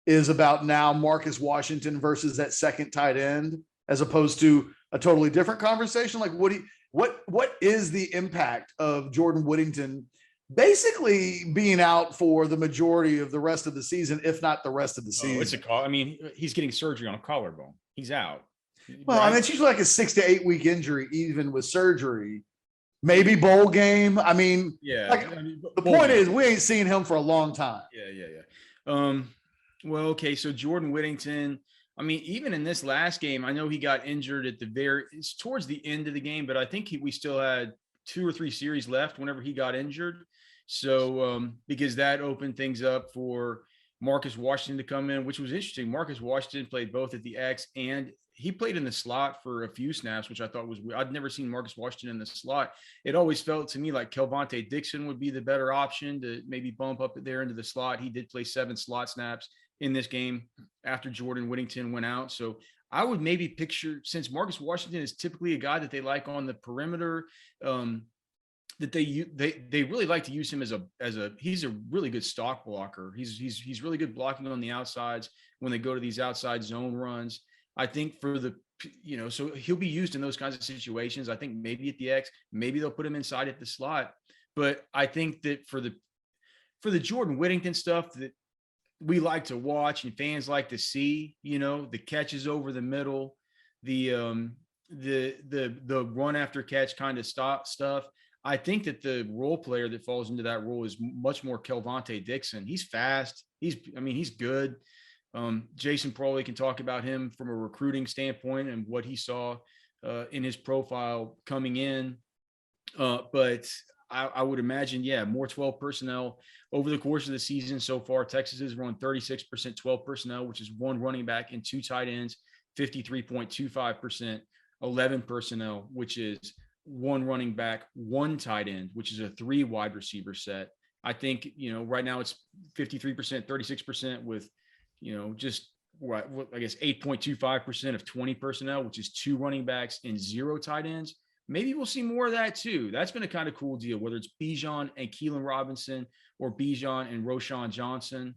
is about now Marcus Washington versus that second tight end, as opposed to a totally different conversation? Like, what is the impact of Jordan Whittington basically being out for the majority of the rest of the season, if not the rest of the season? It's a call. I mean, he's getting surgery on a collarbone. He's out. Well, right? I mean, it's usually like a 6 to 8 week injury, even with surgery. Maybe bowl game. I mean, yeah. like, I mean, the point is, we ain't seen him for a long time. Yeah. Well, okay. So Jordan Whittington, I mean, even in this last game, I know he got injured at it's towards the end of the game, but I think we still had 2 or 3 series left whenever he got injured. So, because that opened things up for Marcus Washington to come in, which was interesting. Marcus Washington played both at the X and he played in the slot for a few snaps, which I thought was weird. I'd never seen Marcus Washington in the slot. It always felt to me like Kelvontae Dixon would be the better option to maybe bump up there into the slot. He did play 7 slot snaps in this game after Jordan Whittington went out. So I would maybe picture, since Marcus Washington is typically a guy that they like on the perimeter, that they really like to use him as a he's a really good stock blocker. He's really good blocking on the outsides when they go to these outside zone runs. I think for so he'll be used in those kinds of situations. I think maybe at the X, maybe they'll put him inside at the slot. But I think that for the Jordan Whittington stuff that we like to watch and fans like to see, the catches over the middle, the run after catch kind of stuff. I think that the role player that falls into that role is much more Kelvontae Dixon. He's fast. He's good. Jason probably can talk about him from a recruiting standpoint and what he saw in his profile coming in. But I would imagine, more 12 personnel over the course of the season so far. Texas has run 36% 12 personnel, which is 1 running back and 2 tight ends, 53.25%, 11 personnel, which is 1 running back, 1 tight end, which is a 3 wide receiver set. I think, right now it's 53%, 36% with, just what I guess 8.25% of 20 personnel, which is 2 running backs and 0 tight ends. Maybe we'll see more of that too. That's been a kind of cool deal, whether it's Bijan and Keelan Robinson or Bijan and Roshan Johnson.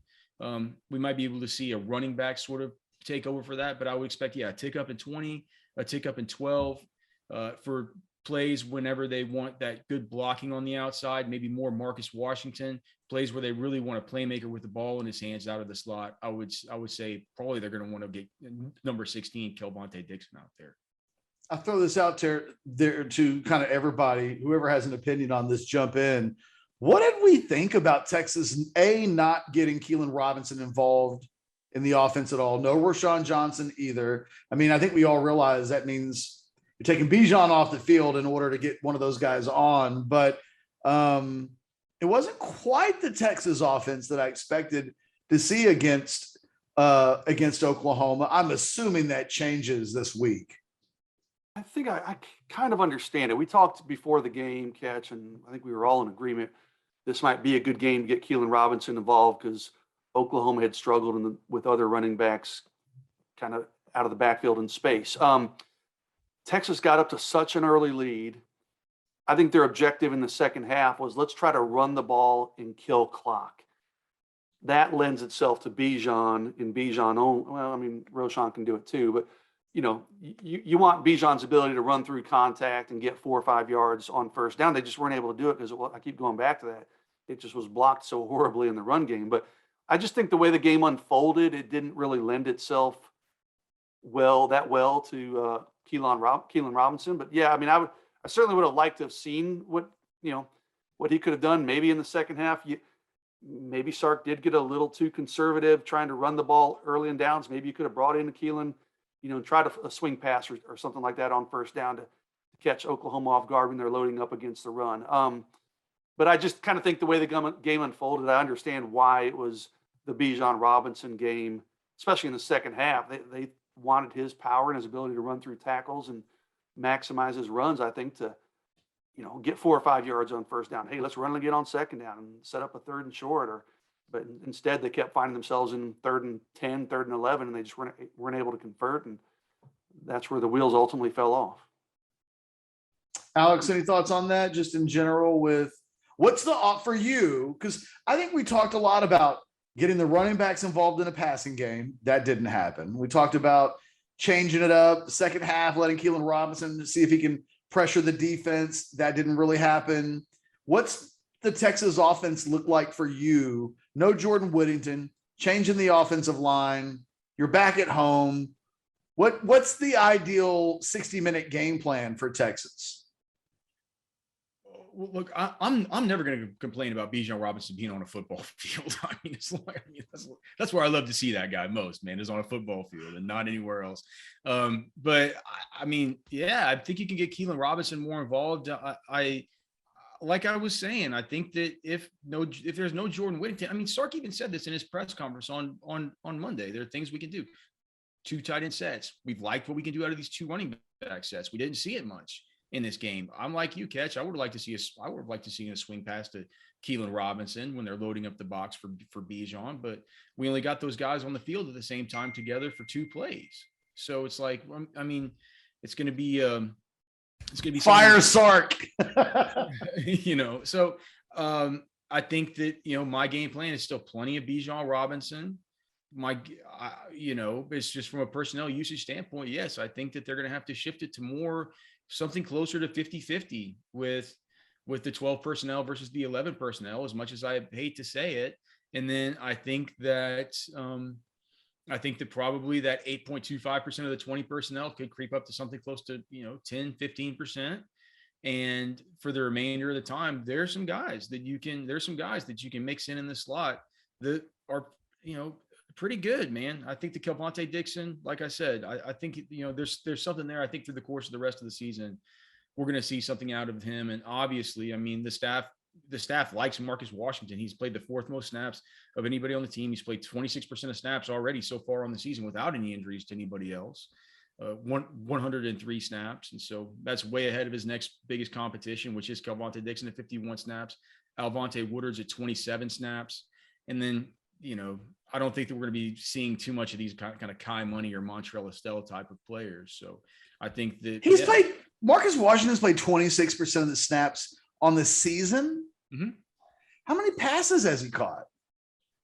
We might be able to see a running back sort of take over for that, but I would expect, a tick up in 20, a tick up in 12 for plays whenever they want that good blocking on the outside, maybe more Marcus Washington, plays where they really want a playmaker with the ball in his hands out of the slot. I would say probably they're going to want to get number 16, Kelvontae Dixon, out there. I'll throw this out there to kind of everybody, whoever has an opinion on this, jump in. What did we think about Texas, not getting Keelan Robinson involved in the offense at all? No Roshan Johnson either. I mean, I think we all realize that means you're taking Bijan off the field in order to get one of those guys on, but it wasn't quite the Texas offense that I expected to see against Oklahoma. I'm assuming that changes this week. I think I kind of understand it. We talked before the game, Catch, and I think we were all in agreement this might be a good game to get Keelan Robinson involved because Oklahoma had struggled with other running backs kind of out of the backfield in space. Texas got up to such an early lead. I think their objective in the second half was let's try to run the ball and kill clock. That lends itself to Bijan and Bijan only. Well, I mean, Roshan can do it too, but you want Bijan's ability to run through contact and get 4 or 5 yards on first down. They just weren't able to do it because I keep going back to that. It just was blocked so horribly in the run game. But I just think the way the game unfolded, it didn't really lend itself well to Keelan Robinson. But yeah, I mean, I certainly would have liked to have seen what he could have done. Maybe in the second half, maybe Sark did get a little too conservative trying to run the ball early in downs. Maybe you could have brought in Keelan, try to a swing pass or something like that on first down to catch Oklahoma off guard when they're loading up against the run. But I just kind of think the way the game unfolded, I understand why it was the Bijan Robinson game, especially in the second half. They wanted his power and his ability to run through tackles and maximize his runs, I think, to get 4 or 5 yards on first down. Hey, let's run again on second down and set up a 3rd and short. But instead, they kept finding themselves in 3rd and 10, 3rd and 11, and they just weren't able to convert. And that's where the wheels ultimately fell off. Alex, any thoughts on that? Just in general, with what's the for you? Because I think we talked a lot about getting the running backs involved in a passing game. That didn't happen. We talked about changing it up, the second half, letting Keelan Robinson see if he can pressure the defense. That didn't really happen. What's the Texas offense look like for you? No Jordan Whittington, changing the offensive line. You're back at home. What's the ideal 60-minute game plan for Texas? Well, look, I'm never going to complain about Bijan Robinson being on a football field. That's where I love to see that guy most, man, is on a football field and not anywhere else. But I mean, yeah, I think you can get Keelan Robinson more involved. Like I was saying, I think that if there's no Jordan Whittington, I mean, Sark even said this in his press conference on Monday. There are things we can do. 2 tight end sets. We've liked what we can do out of these 2 running back sets. We didn't see it much in this game. I'm like you, Ketch. I would like to see a swing pass to Keelan Robinson when they're loading up the box for Bijan, but we only got those guys on the field at the same time together for 2 plays. So it's like, I mean, it's going to be Fire Sark. So I think that, my game plan is still plenty of Bijan Robinson. It's just from a personnel usage standpoint. Yes, I think that they're going to have to shift it to more something closer to 50-50 with the 12 personnel versus the 11 personnel, as much as I hate to say it. And then I think that probably that 8.25% of the 20 personnel could creep up to something close to, 10-15%. And for the remainder of the time, there's some guys that you can mix in the slot that are, pretty good, man. I think the Kelvontae Dixon, like I said, I think, there's something there. I think through the course of the rest of the season, we're going to see something out of him. And obviously, I mean, the staff likes Marcus Washington. He's played the 4th most snaps of anybody on the team. He's played 26% of snaps already so far on the season without any injuries to anybody else. 103 snaps. And so that's way ahead of his next biggest competition, which is Kelvontae Dixon at 51 snaps, Alvonte Woodard's at 27 snaps. And then, I don't think that we're going to be seeing too much of these kind of Kai Money or Montreal Estelle type of players. So I think that Marcus Washington's played 26% of the snaps on the season. Mm-hmm. How many passes has he caught?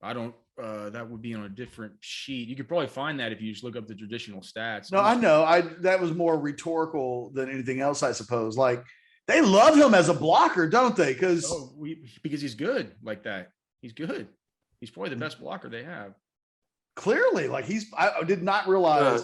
I don't, that would be on a different sheet. You could probably find that if you just look up the traditional stats. No, I know. That was more rhetorical than anything else, I suppose. Like, they love him as a blocker, don't they? Because he's good like that. He's good. He's probably the best blocker they have. Clearly, I did not realize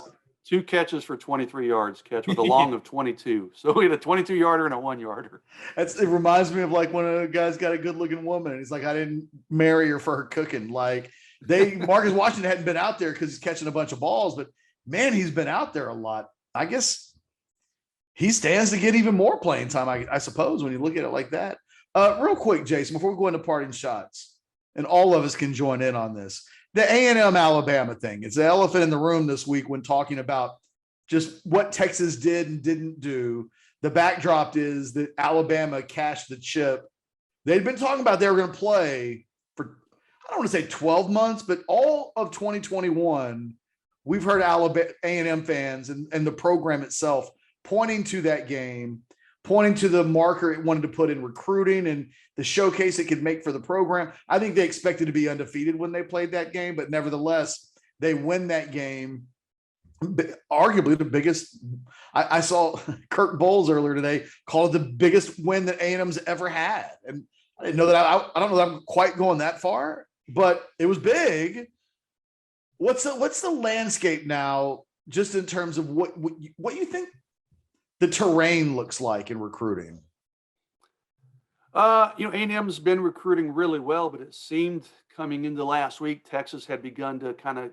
2 catches for 23 yards, Ketch, with a long of 22. So we had a 22-yarder and a 1-yarder. It reminds me of like when a guy's got a good-looking woman and he's like, I didn't marry her for her cooking. Like Marcus Washington hadn't been out there because he's catching a bunch of balls, but man, he's been out there a lot. I guess he stands to get even more playing time, I suppose, when you look at it like that. Real quick, Jason, before we go into parting shots, and all of us can join in on this. The A&M Alabama thing. It's the elephant in the room this week when talking about just what Texas did and didn't do. The backdrop is that Alabama cashed the chip. They'd been talking about they were going to play for, I don't want to say 12 months, but all of 2021, we've heard Alabama A&M fans and the program itself pointing to that game, pointing to the marker it wanted to put in recruiting and the showcase it could make for the program. I think they expected to be undefeated when they played that game, but nevertheless, they win that game. Arguably the biggest. I saw Kirk Bowles earlier today call it the biggest win that A&M's ever had. And I didn't know that. I don't know that I'm quite going that far, but it was big. What's the landscape now, just in terms of what you think the terrain looks like in recruiting? A&M's been recruiting really well, but it seemed coming into last week, Texas had begun to kind of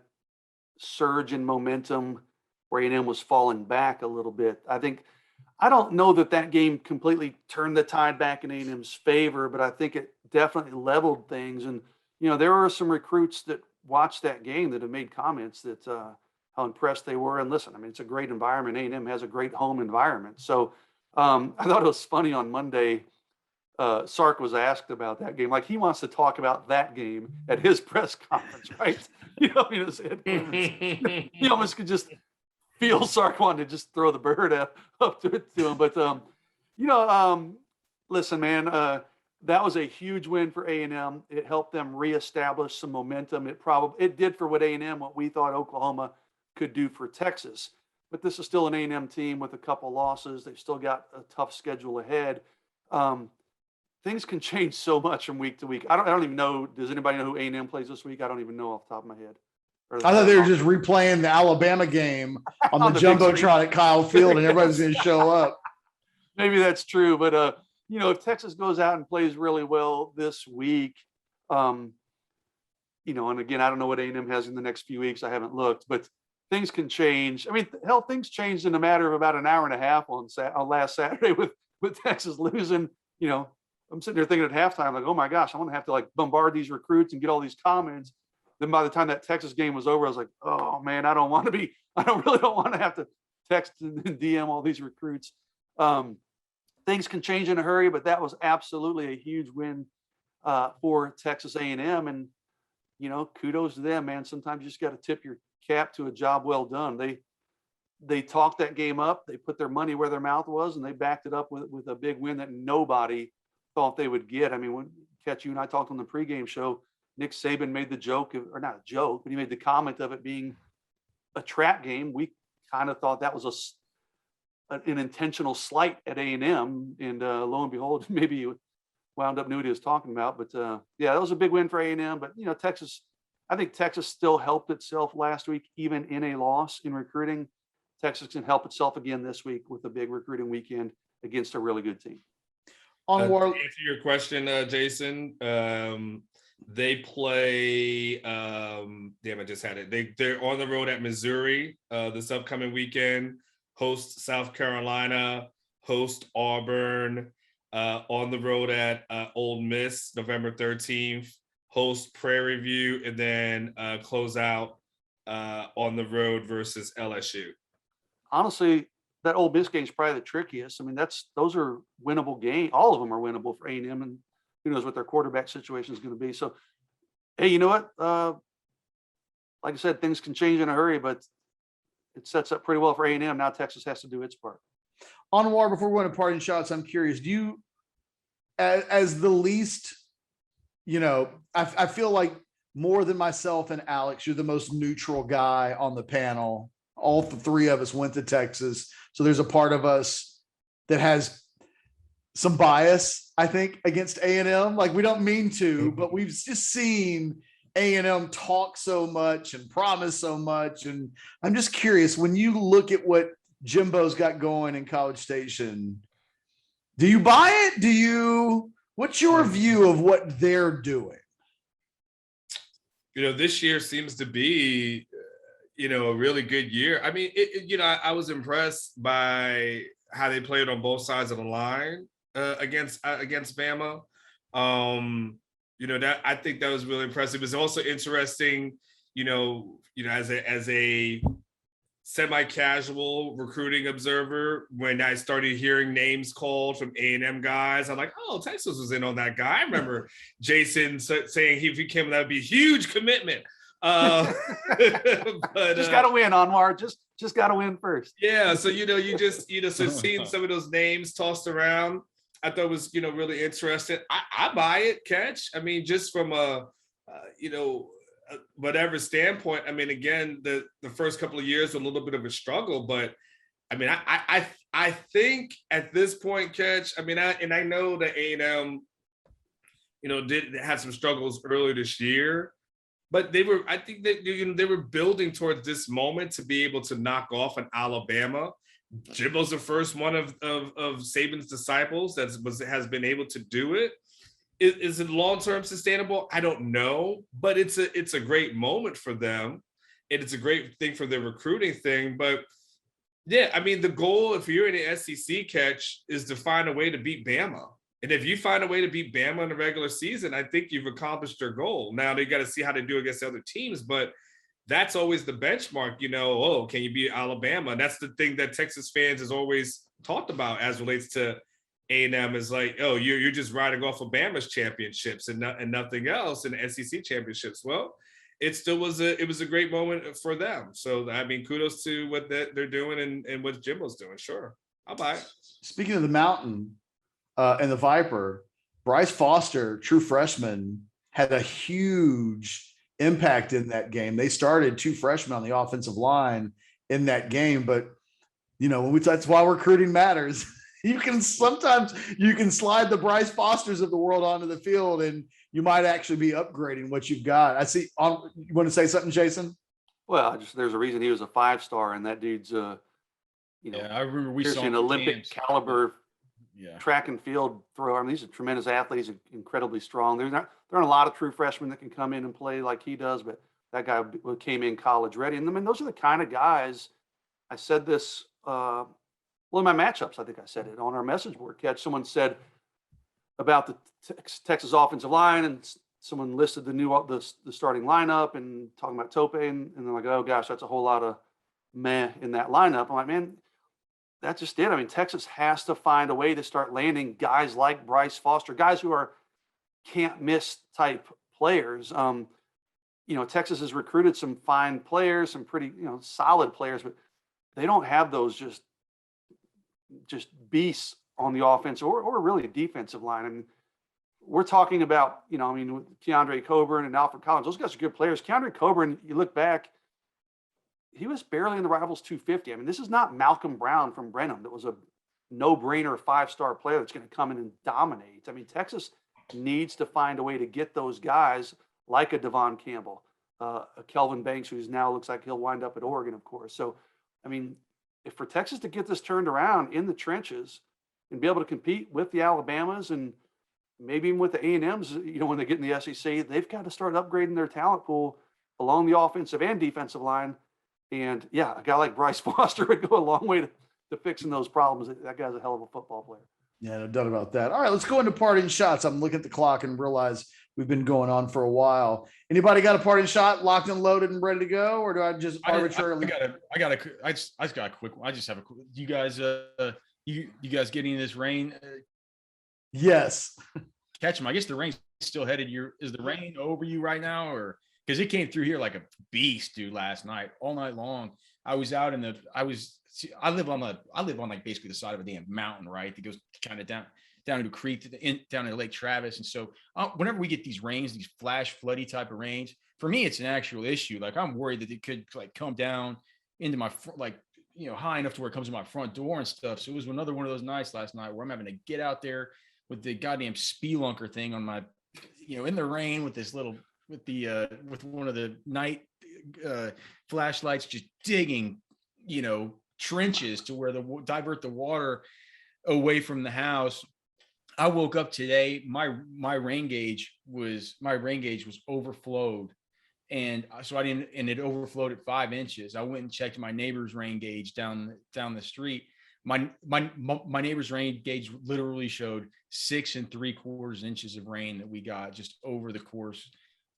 surge in momentum where A&M was falling back a little bit. I don't know that game completely turned the tide back in A&M's favor, but I think it definitely leveled things. And, there were some recruits that watched that game that have made comments that how impressed they were. And listen, I mean, it's a great environment. A&M has a great home environment. So I thought it was funny on Monday. Sark was asked about that game. Like, he wants to talk about that game at his press conference, right? His headquarters. You almost could just feel Sark wanted to just throw the bird up to him. But, listen, man, that was a huge win for A&M. It helped them reestablish some momentum. It did for what A&M, what we thought Oklahoma could do for Texas. but this is still an A&M team with a couple losses. They've still got a tough schedule ahead. Things can change so much from week to week. I don't even know. Does anybody know who A&M plays this week? I don't even know off the top of my head. I thought they were just replaying the Alabama game on the Jumbotron at Kyle Field, and everybody's going to show up. Maybe that's true, but if Texas goes out and plays really well this week, and again, I don't know what A&M has in the next few weeks. I haven't looked, but things can change. I mean, hell, things changed in a matter of about an hour and a half on last Saturday with Texas losing. I'm sitting there thinking at halftime, like, oh my gosh, I'm going to have to like bombard these recruits and get all these comments. Then by the time that Texas game was over, I was like, oh man, I really don't want to have to text and DM all these recruits. Things can change in a hurry, but that was absolutely a huge win for Texas A&M. And, kudos to them, man. Sometimes you just got to tip your cap to a job well done. They talked that game up. They put their money where their mouth was, and they backed it up with a big win that nobody thought they would get. I mean, when you and I talked on the pregame show, Nick Saban made the joke, or not a joke, but he made the comment of it being a trap game. We kind of thought that was an intentional slight at A&M, and lo and behold, maybe he wound up knew what he was talking about. But that was a big win for A&M. But Texas, I think Texas still helped itself last week, even in a loss in recruiting. Texas can help itself again this week with a big recruiting weekend against a really good team. To answer your question, Jason, they play. Damn, I just had it. They're on the road at Missouri this upcoming weekend. Host South Carolina. Host Auburn. On the road at Ole Miss, November 13th. Host Prairie View, and then close out on the road versus LSU. Honestly, that Ole Miss game is probably the trickiest. I mean, those are winnable games. All of them are winnable for A&M, and who knows what their quarterback situation is going to be. So, hey, you know what? Like I said, things can change in a hurry, but it sets up pretty well for A&M. Now Texas has to do its part. Anwar, before we go into parting shots, I'm curious, do you, as the least, I feel like more than myself and Alex, you're the most neutral guy on the panel. All three of us went to Texas. So there's a part of us that has some bias, I think, against A&M. Like, we don't mean to, but we've just seen A&M talk so much and promise so much. And I'm just curious, when you look at what Jimbo's got going in College Station, do you buy it? What's your view of what they're doing? This year seems to be, a really good year. I mean, I was impressed by how they played on both sides of the line against Bama. That I think that was really impressive. It was also interesting, as a semi-casual recruiting observer, when I started hearing names called from A&M guys, I'm like, oh, Texas was in on that guy. I remember Jason saying if he came, that would be a huge commitment. But just got to win, Anwar. Just got to win first. Yeah. So, you just, so seeing some of those names tossed around, I thought was, really interesting. I buy it, Ketch. I mean, just from whatever standpoint. I mean, again, the first couple of years were a little bit of a struggle, but I mean, I think at this point, Ketch, I mean, I know that A&M, did have some struggles earlier this year, but I think that they were building towards this moment to be able to knock off an Alabama. Jimbo's the first one of Saban's disciples that has been able to do it. Is it long-term sustainable? I don't know, but it's a great moment for them, and it's a great thing for their recruiting thing. But yeah, I mean, the goal, if you're in the SEC, Catch, is to find a way to beat Bama. And if you find a way to beat Bama in the regular season, I think you've accomplished your goal. Now they got to see how they do against other teams, but that's always the benchmark, can you beat Alabama? And that's the thing that Texas fans has always talked about as relates to A&M, is like, oh, you're just riding off of Bama's championships and nothing else in the SEC championships. Well, it was a great moment for them. So, I mean, kudos to what they're doing and what Jimbo's doing. Sure, I'll buy it. Speaking of the Mountain and the Viper, Bryce Foster, true freshman, had a huge impact in that game. They started two freshmen on the offensive line in that game, but that's why recruiting matters. Sometimes you can slide the Bryce Fosters of the world onto the field, and you might actually be upgrading what you've got. I see. You want to say something, Jason? Well, there's a reason he was a 5-star, and that dude's I remember we saw an Olympic camps. caliber track and field thrower. I mean, he's a tremendous athlete. He's incredibly strong. There aren't a lot of true freshmen that can come in and play like he does, but that guy came in college ready. And I mean, those are the kind of guys. I said this. In my matchups, I think I said it on our message board. Someone said about the Texas offensive line, and someone listed the starting lineup and talking about Tope, and they're like, oh gosh, that's a whole lot of meh in that lineup. I'm like, man, that's just it. I mean, Texas has to find a way to start landing guys like Bryce Foster, guys who are can't miss type players. Texas has recruited some fine players, some pretty solid players, but they don't have those just beasts on the offense or really a defensive line. I mean, we're talking about, with Keandre Coburn and Alfred Collins. Those guys are good players. Keandre Coburn, you look back, he was barely in the Rivals 250. I mean, this is not Malcolm Brown from Brenham that was a no-brainer 5-star player that's going to come in and dominate. I mean, Texas needs to find a way to get those guys like a Devon Campbell, a Kelvin Banks, who's now looks like he'll wind up at Oregon, of course. So, I mean, if for Texas to get this turned around in the trenches and be able to compete with the Alabamas and maybe even with the A&Ms, when they get in the SEC, they've got to start upgrading their talent pool along the offensive and defensive line. And a guy like Bryce Foster would go a long way to fixing those problems. That guy's a hell of a football player. Yeah, no doubt about that. All right, let's go into parting shots. I'm looking at the clock and realize we've been going on for a while. Anybody got a parting shot locked and loaded and ready to go, or do I just arbitrarily? I just got a quick one. I just have a quick. Do you guys you guys getting this rain? Yes. Ketchum, I guess the rain's still headed. Is the rain over you right now, or because it came through here like a beast, dude, last night, all night long. I was out I live on like basically the side of a damn mountain, right? That goes kind of down into a creek down into Lake Travis. And so whenever we get these rains, these flash floody type of rains, for me, it's an actual issue. Like I'm worried that it could like come down into my high enough to where it comes to my front door and stuff. So it was another one of those nights last night where I'm having to get out there with the goddamn spelunker thing on my, in the rain with this little, with one of the night flashlights, just digging, trenches to where divert the water away from the house. I woke up today, my rain gauge was overflowed. And so it overflowed at 5 inches. I went and checked my neighbor's rain gauge down the street. My neighbor's rain gauge literally showed 6 3/4 inches of rain that we got just over the course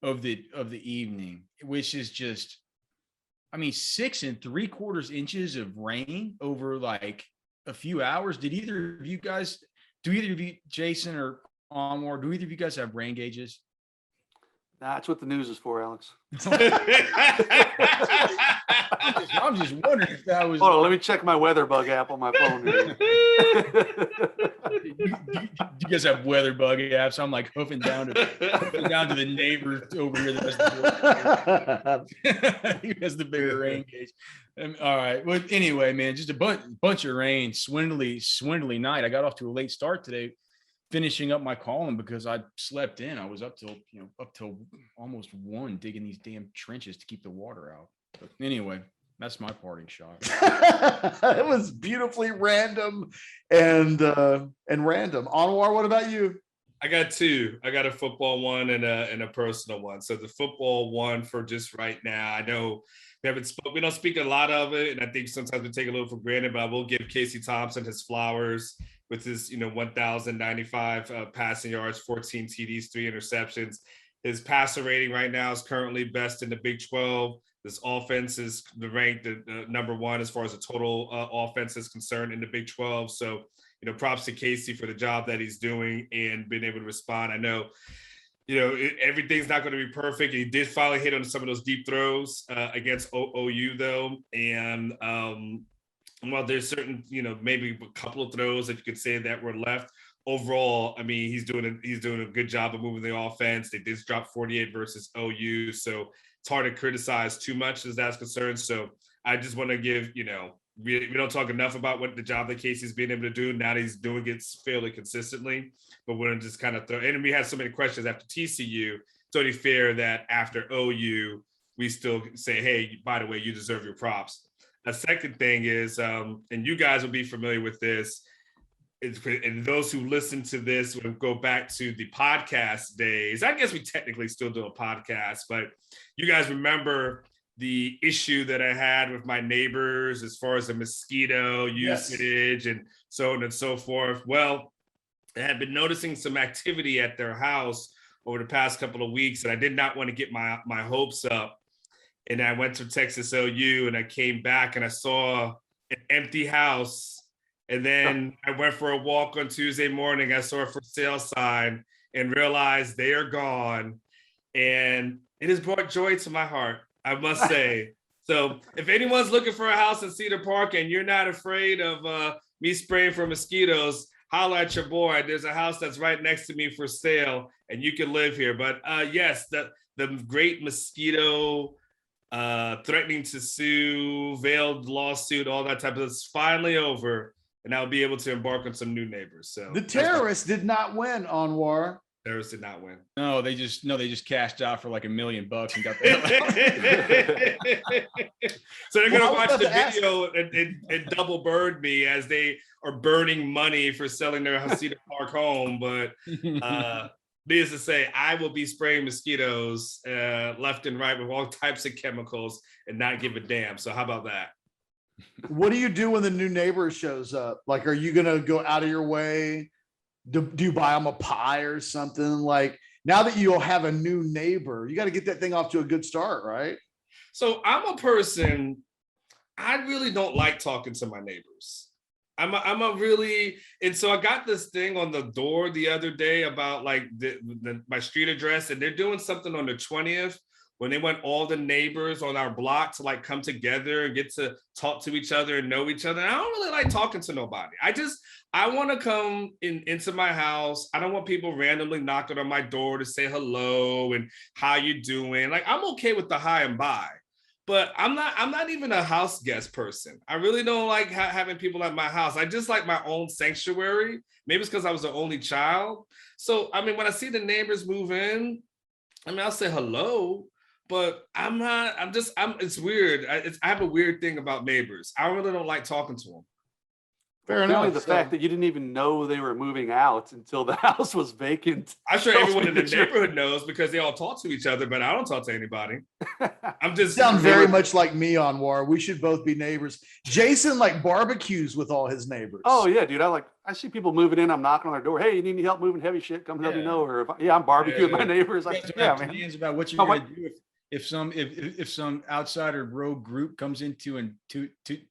of the evening, which is just, 6 3/4 inches of rain over like a few hours. Do either of you, Jason or Anwar, do either of you guys have rain gauges? That's what the news is for, Alex. I'm just wondering if that was. Hold on, let me check my WeatherBug app on my phone here. You guys have WeatherBug apps? I'm like hoofing down to the neighbor over here. He has the bigger rain gauge. All right. Well, anyway, man, just a bunch of rain, swindly night. I got off to a late start today, finishing up my column because I slept in. I was up till almost 1 digging these damn trenches to keep the water out. But anyway, that's my parting shot. It was beautifully random and random. Anwar, what about you? I got two. I got a football one and a personal one. So the football one for just right now, I know we don't speak a lot of it, and I think sometimes we take a little for granted, but I will give Casey Thompson his flowers with his 1,095 passing yards, 14 TDs, 3 interceptions. His passer rating right now is currently best in the Big 12. This offense is ranked number 1 as far as the total offense is concerned in the Big 12. So, props to Casey for the job that he's doing and being able to respond. I know, everything's not going to be perfect. He did finally hit on some of those deep throws against OU, though. And while there's certain, maybe a couple of throws that you could say that were left, overall, he's doing a good job of moving the offense. They did drop 48 versus OU, so it's hard to criticize too much as that's concerned. So I just want to give, we don't talk enough about what the job that Casey's been able to do. Now that he's doing it fairly consistently, but we're just kind of throw. And we had so many questions after TCU. It's only fair that after OU, we still say, hey, by the way, you deserve your props. The second thing is, and you guys will be familiar with this, and those who listen to this will go back to the podcast days. I guess we technically still do a podcast, but you guys remember the issue that I had with my neighbors as far as the mosquito usage and so on and so forth. Well, I had been noticing some activity at their house over the past couple of weeks, and I did not want to get my hopes up. And I went to Texas OU, and I came back and I saw an empty house. And then I went for a walk on Tuesday morning. I saw a for sale sign and realized they are gone. And it has brought joy to my heart, I must say. So if anyone's looking for a house in Cedar Park and you're not afraid of me spraying for mosquitoes, holla at your boy. There's a house that's right next to me for sale, and you can live here. But yes, the great mosquito threatening to sue, veiled lawsuit, all that type of stuff is finally over, and I'll be able to embark on some new neighbors. So the terrorists did not win, Anwar. Terrorists did not win. No, they just cashed out for like $1 million and got the So they're gonna watch the video and double bird me as they are burning money for selling their Cedar Park home. But needless to say, I will be spraying mosquitoes left and right with all types of chemicals and not give a damn. So how about that? What do you do when the new neighbor shows up? Like, are you gonna go out of your way? Do you buy them a pie or something? Like, now that you'll have a new neighbor, you got to get that thing off to a good start, right? So I'm a person, I really don't like talking to my neighbors. I'm a really, and so I got this thing on the door the other day about like my street address, and they're doing something on the 20th when they want all the neighbors on our block to like come together and get to talk to each other and know each other. And I don't really like talking to nobody. I want to come into my house. I don't want people randomly knocking on my door to say hello and how you doing. Like, I'm okay with the hi and bye, but I'm not even a house guest person. I really don't like having people at my house. I just like my own sanctuary. Maybe it's because I was the only child. So, I mean, when I see the neighbors move in, I mean, I'll say hello, but it's weird. I have a weird thing about neighbors. I really don't like talking to them. Fair enough. The fact that you didn't even know they were moving out until the house was vacant. I'm sure everyone in the neighborhood knows because they all talk to each other, but I don't talk to anybody. I'm just sound very much like me, Anwar. We should both be neighbors. Jason like barbecues with all his neighbors. Oh yeah, dude. I see people moving in. I'm knocking on their door. Hey, you need any help moving heavy shit? Come help me know. Or I'm barbecuing with my neighbors. Yeah, man. About what you're gonna do if some outsider rogue group comes in to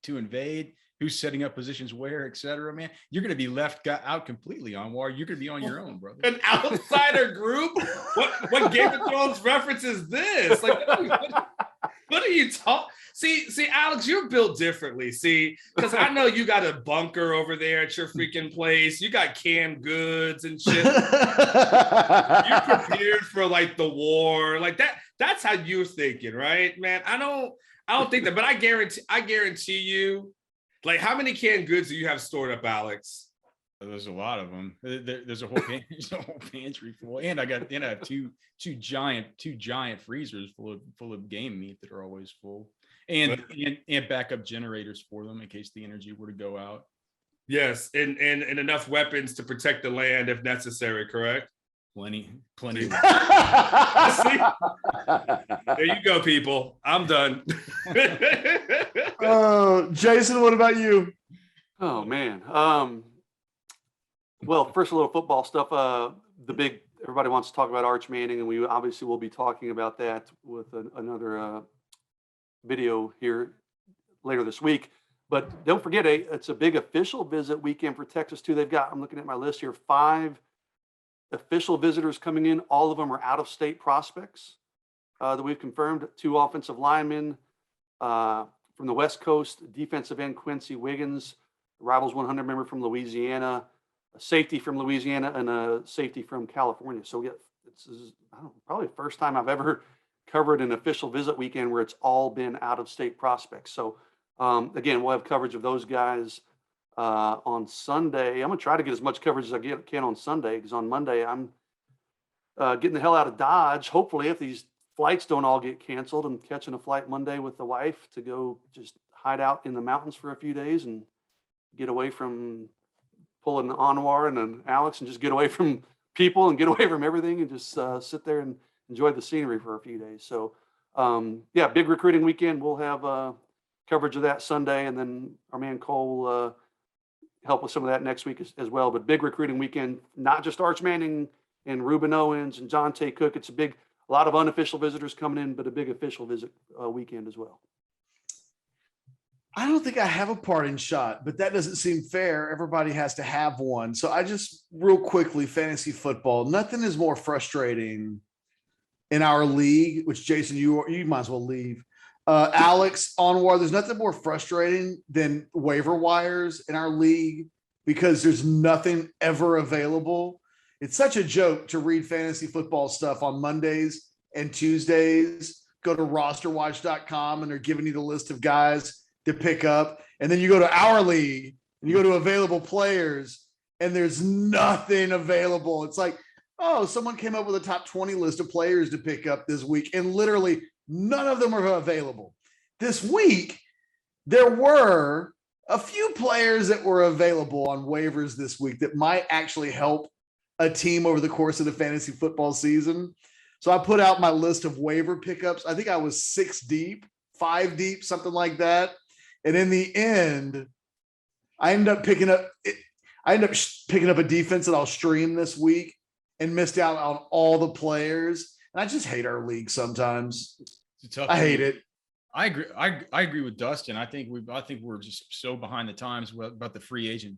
invade. Who's setting up positions where, et cetera, man. You're going to be left out completely, Anwar. You're going to be on your own, brother. An outsider group? What Game of Thrones reference is this? Like, what are you talking? See, Alex, you're built differently. See, because I know you got a bunker over there at your freaking place. You got canned goods and shit. You're prepared for like the war, like that. That's how you're thinking, right, man? I don't think that, but I guarantee you. Like, how many canned goods do you have stored up, Alex? There's a lot of them. There's a whole pantry full, and I have two giant freezers full of game meat that are always full, and backup generators for them in case the energy were to go out. Yes, and enough weapons to protect the land if necessary. Correct. Plenty. See? There you go, people. I'm done. Jason, what about you? Oh man. Well, first a little football stuff. Everybody wants to talk about Arch Manning, and we obviously will be talking about that with another video here later this week. But don't forget, it's a big official visit weekend for Texas too. I'm looking at my list here, 5 official visitors coming in. All of them are out-of-state prospects that we've confirmed. 2 offensive linemen from the West Coast, defensive end Quincy Wiggins, Rivals 100 member from Louisiana, a safety from Louisiana, and a safety from California. So yeah, probably the first time I've ever covered an official visit weekend where it's all been out-of-state prospects. So Again, we'll have coverage of those guys on Sunday. I'm going to try to get as much coverage as I can on Sunday, because on Monday I'm getting the hell out of Dodge. Hopefully, if these flights don't all get canceled, I'm catching a flight Monday with the wife to go just hide out in the mountains for a few days and get away from pulling Anwar and Alex, and just get away from people and get away from everything, and just sit there and enjoy the scenery for a few days. So, yeah, big recruiting weekend. We'll have coverage of that Sunday, and then our man Cole will help with some of that next week as well. But big recruiting weekend, not just Arch Manning and Reuben Owens and John Tay Cook. It's a lot of unofficial visitors coming in, but a big official visit weekend as well. I don't think I have a parting shot, but that doesn't seem fair. Everybody has to have one. So I just real quickly, fantasy football, nothing is more frustrating in our league, which Jason, you might as well leave. Alex, Anwar, there's nothing more frustrating than waiver wires in our league, because there's nothing ever available. It's such a joke to read fantasy football stuff on Mondays and Tuesdays. Go to rosterwatch.com and they're giving you the list of guys to pick up. And then you go to our league and you go to available players and there's nothing available. It's like, oh, someone came up with a top 20 list of players to pick up this week, and literally none of them are available. This week, there were a few players that were available on waivers this week that might actually help a team over the course of the fantasy football season. So I put out my list of waiver pickups. I think I was 6 deep, 5 deep, something like that. And in the end, I ended up picking up a defense that I'll stream this week and missed out on all the players. And I just hate our league sometimes. I hate it. I agree. I agree with Dustin. I think we're just so behind the times about the free agent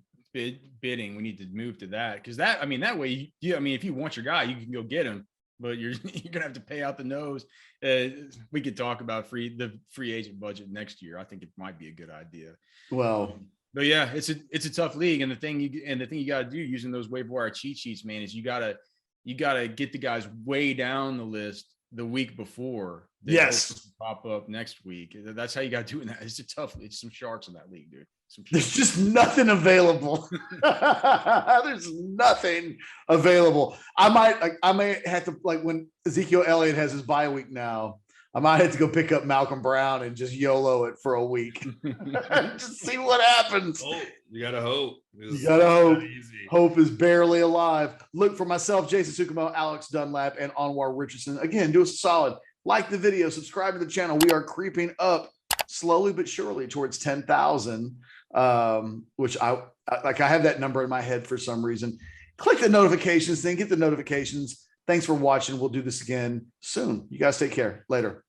bidding. We need to move to that, because that way, if you want your guy, you can go get him, but you're gonna have to pay out the nose. We could talk about the free agent budget next year. I think it might be a good idea. Well, but yeah, it's a tough league, and the thing you got to do using those waiver wire cheat sheets, man, is you gotta get the guys way down the list the week before. Yes, pop up next week. That's how you got to do it. It's some sharks in that league, dude. There's just nothing available. There's nothing available. I might have to, like, when Ezekiel Elliott has his bye week now, I might have to go pick up Malcolm Brown and just YOLO it for a week. Just see what happens. Oh, you gotta hope. You gotta hope. Hope is barely alive. Look, for myself, Jason Suchomel, Alex Dunlap, and Anwar Richardson. Again, do us a solid. Like the video, subscribe to the channel. We are creeping up slowly but surely towards 10,000, which I have that number in my head for some reason. Click the notifications thing, get the notifications. Thanks for watching. We'll do this again soon. You guys take care. Later.